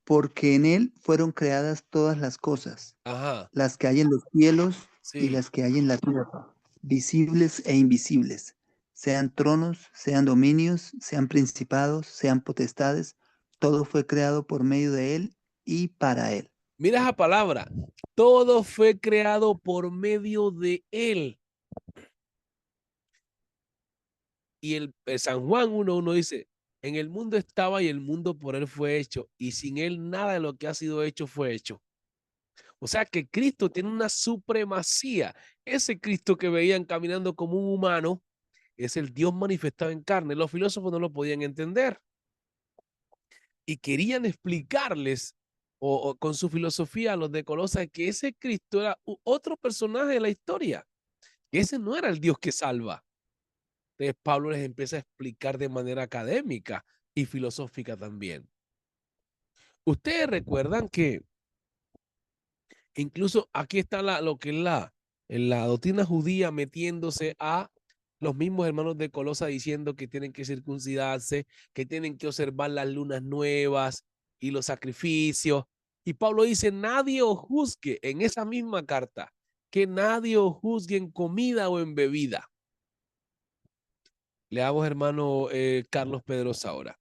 Porque en él fueron creadas todas las cosas, Ajá. las que hay en los cielos y Sí. las que hay en la tierra, visibles e invisibles, sean tronos, sean dominios, sean principados, sean potestades, todo fue creado por medio de él y para él. Mira esa palabra. Todo fue creado por medio de él. Y el San Juan 1:1 dice, en el mundo estaba y el mundo por él fue hecho, y sin él nada de lo que ha sido hecho fue hecho. O sea que Cristo tiene una supremacía. Ese Cristo que veían caminando como un humano es el Dios manifestado en carne. Los filósofos no lo podían entender y querían explicarles o con su filosofía a los de Colosas que ese Cristo era otro personaje de la historia, que ese no era el Dios que salva. Entonces Pablo les empieza a explicar de manera académica y filosófica también. Ustedes recuerdan que incluso aquí está lo que es en la doctrina judía, metiéndose a los mismos hermanos de Colosa diciendo que tienen que circuncidarse, que tienen que observar las lunas nuevas y los sacrificios. Y Pablo dice, nadie os juzgue en esa misma carta, que nadie os juzgue en comida o en bebida. Le hago, hermano Carlos Pedrosa ahora.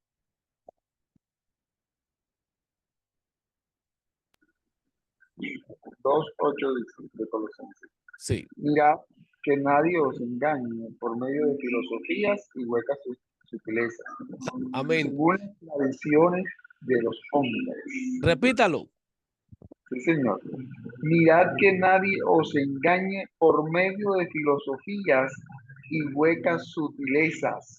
2:8 de Colosenses. Sí. Mirad que nadie os engañe por medio de filosofías y huecas sutilezas, Amén. según las tradiciones de los hombres. Repítalo. Sí, señor. Mirad que nadie os engañe por medio de filosofías y huecas sutilezas,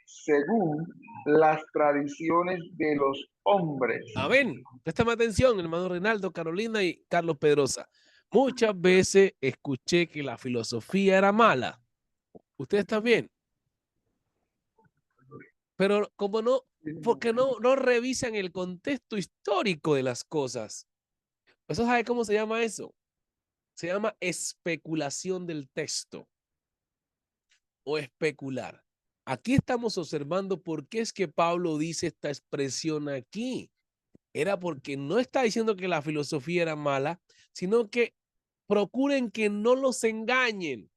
según las tradiciones de los hombres. Amén. Préstame atención, hermano Reinaldo, Carolina y Carlos Pedrosa. Muchas veces escuché que la filosofía era mala. Ustedes también. Pero como no, porque no revisan el contexto histórico de las cosas. ¿Eso sabe cómo se llama eso? Se llama especulación del texto o especular. Aquí estamos observando por qué es que Pablo dice esta expresión aquí. Era porque no está diciendo que la filosofía era mala, sino que procuren que no los engañen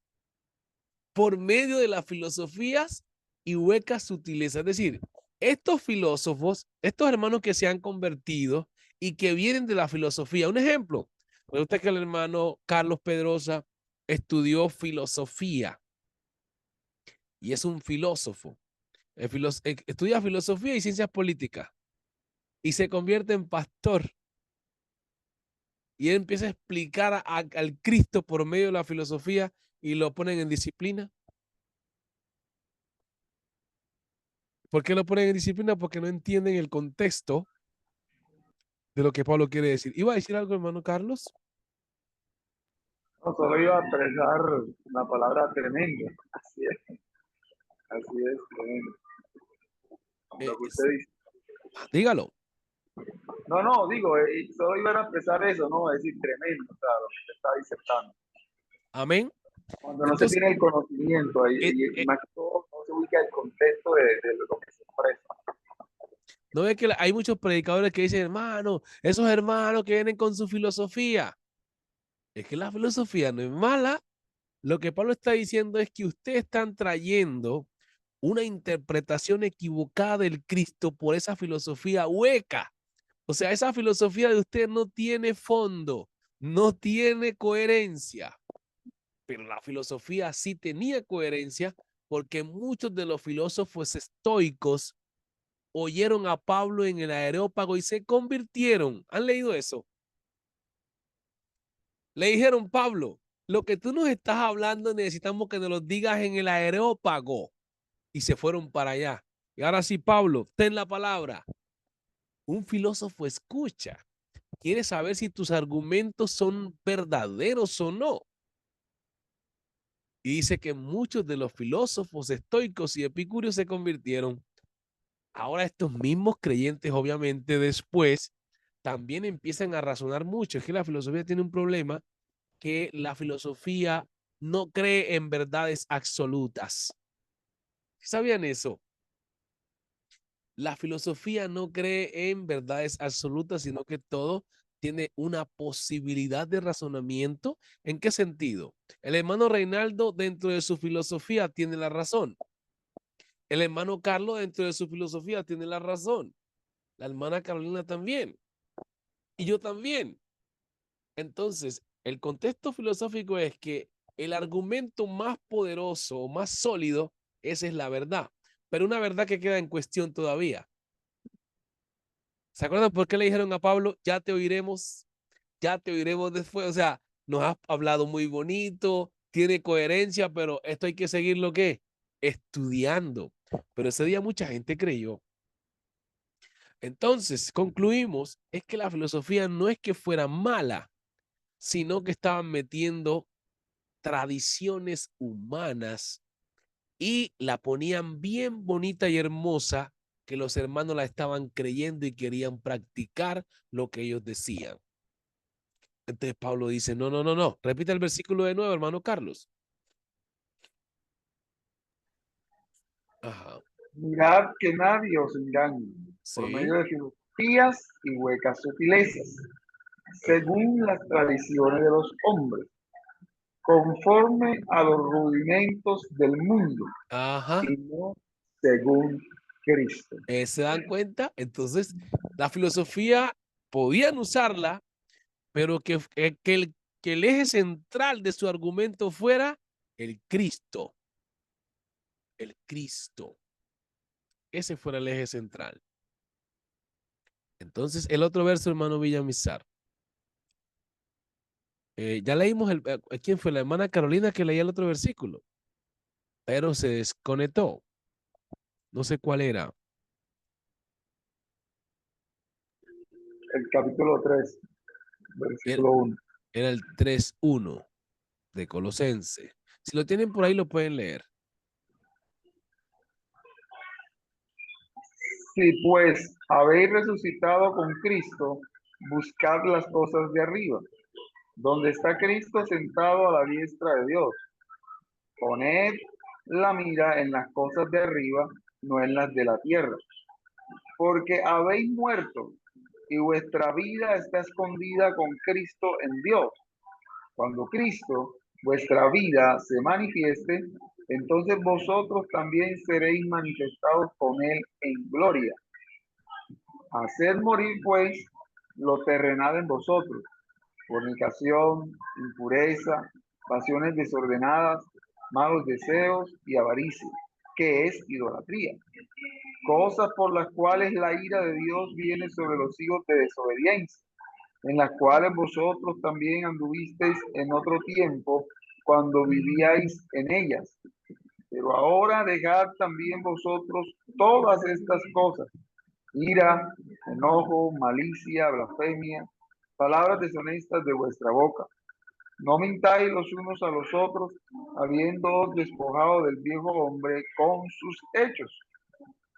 por medio de las filosofías y huecas sutilezas. Es decir, estos filósofos, estos hermanos que se han convertido y que vienen de la filosofía. Un ejemplo, resulta que el hermano Carlos Pedrosa estudió filosofía y es un filósofo. Estudia filosofía y ciencias políticas y se convierte en pastor. Y él empieza a explicar al Cristo por medio de la filosofía y lo ponen en disciplina. ¿Por qué lo ponen en disciplina? Porque no entienden el contexto de lo que Pablo quiere decir. ¿Iba a decir algo, hermano Carlos? No, solo iba a expresar la palabra tremendo. Así es, tremendo. Lo que usted dice. Dígalo. No, digo, solo iban a expresar eso, ¿no? Es decir, tremendo, claro, lo que usted está disertando. Amén. Cuando no se Entonces, tiene el conocimiento, y más que todo, no se ubica el contexto de lo que se expresa. no ve que hay muchos predicadores que dicen, hermano, esos hermanos que vienen con su filosofía. Es que la filosofía no es mala. Lo que Pablo está diciendo es que ustedes están trayendo una interpretación equivocada del Cristo por esa filosofía hueca. O sea, esa filosofía de usted no tiene fondo, no tiene coherencia. Pero la filosofía sí tenía coherencia porque muchos de los filósofos estoicos oyeron a Pablo en el Areópago y se convirtieron. ¿Han leído eso? Le dijeron, Pablo, lo que tú nos estás hablando necesitamos que nos lo digas en el Areópago. Y se fueron para allá. Y ahora sí, Pablo, ten la palabra. Un filósofo escucha. Quiere saber si tus argumentos son verdaderos o no. Y dice que muchos de los filósofos estoicos y epicúreos se convirtieron. Ahora estos mismos creyentes, obviamente, después también empiezan a razonar mucho. Es que la filosofía tiene un problema, que la filosofía no cree en verdades absolutas. ¿Sabían eso? La filosofía no cree en verdades absolutas, sino que todo tiene una posibilidad de razonamiento. ¿En qué sentido? El hermano Reinaldo, dentro de su filosofía, tiene la razón. El hermano Carlos, dentro de su filosofía, tiene la razón. La hermana Carolina también. Y yo también. Entonces, el contexto filosófico es que el argumento más poderoso o más sólido, esa es la verdad. Pero una verdad que queda en cuestión todavía. ¿Se acuerdan por qué le dijeron a Pablo, ya te oiremos después? O sea, nos has hablado muy bonito, tiene coherencia, pero esto hay que seguirlo, ¿qué? Estudiando. Pero ese día mucha gente creyó. Entonces, concluimos, es que la filosofía no es que fuera mala, sino que estaban metiendo tradiciones humanas y la ponían bien bonita y hermosa, que los hermanos la estaban creyendo y querían practicar lo que ellos decían. Entonces Pablo dice, no, no, no, no. Repita el versículo de nuevo, hermano Carlos. Ajá, Mirad que nadie os engañe por sí. medio de filosofías y huecas sutilezas, según las tradiciones de los hombres, conforme a los rudimentos del mundo, Ajá. y no según Cristo. ¿Se dan cuenta? Entonces, la filosofía podían usarla, pero que el eje central de su argumento fuera el Cristo. El Cristo. Ese fuera el eje central. Entonces, el otro verso, hermano Villamizar. Ya leímos ¿quién fue? La hermana Carolina que leía el otro versículo, pero se desconectó. No sé cuál era. El capítulo 3, Era, versículo 1. era el 3:1 de Colosense. Si lo tienen por ahí, lo pueden leer. Si pues habéis resucitado con Cristo, buscad las cosas de arriba, donde está Cristo sentado a la diestra de Dios. Poned la mira en las cosas de arriba, no en las de la tierra, porque habéis muerto y vuestra vida está escondida con Cristo en Dios. Cuando Cristo, vuestra vida, se manifieste, entonces vosotros también seréis manifestados con Él en gloria. Haced morir, pues, lo terrenal en vosotros: fornicación, impureza, pasiones desordenadas, malos deseos y avaricia, que es idolatría. Cosas por las cuales la ira de Dios viene sobre los hijos de desobediencia, en las cuales vosotros también anduvisteis en otro tiempo cuando vivíais en ellas. Pero ahora dejad también vosotros todas estas cosas: ira, enojo, malicia, blasfemia, palabras deshonestas de vuestra boca. No mintáis los unos a los otros, habiéndoos despojado del viejo hombre con sus hechos,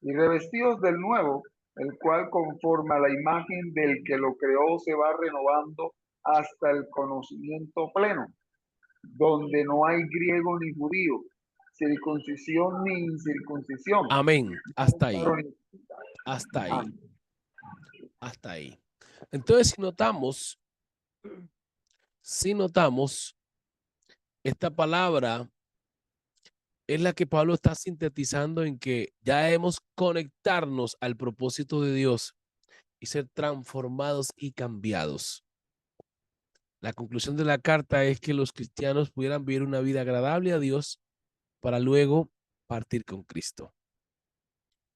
y revestidos del nuevo, el cual conforme a la imagen del que lo creó se va renovando hasta el conocimiento pleno, donde no hay griego ni judío, circuncisión ni incircuncisión. Amén. Hasta ahí. Hasta ahí. Amén. Hasta ahí. Entonces, si notamos, esta palabra es la que Pablo está sintetizando en que ya debemos conectarnos al propósito de Dios y ser transformados y cambiados. La conclusión de la carta es que los cristianos pudieran vivir una vida agradable a Dios para luego partir con Cristo.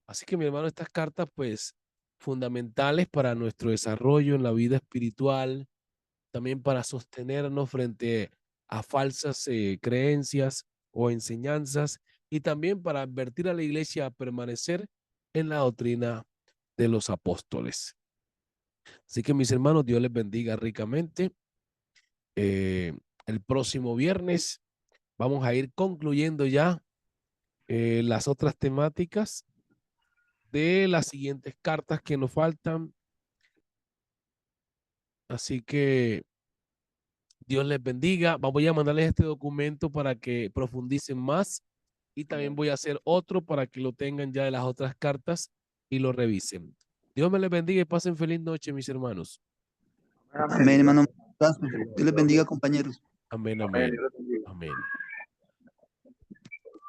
Así que, mi hermano, estas cartas, pues, fundamentales para nuestro desarrollo en la vida espiritual, también para sostenernos frente a falsas creencias o enseñanzas, y también para advertir a la iglesia a permanecer en la doctrina de los apóstoles. Así que, mis hermanos, Dios les bendiga ricamente. El próximo viernes vamos a ir concluyendo ya las otras temáticas de las siguientes cartas que nos faltan. Así que Dios les bendiga. Voy a mandarles este documento para que profundicen más y también voy a hacer otro para que lo tengan ya de las otras cartas y lo revisen. Dios me les bendiga y pasen feliz noche, mis hermanos. Amén, hermano. Dios les bendiga, compañeros. Amén, Amén. amén. Amén.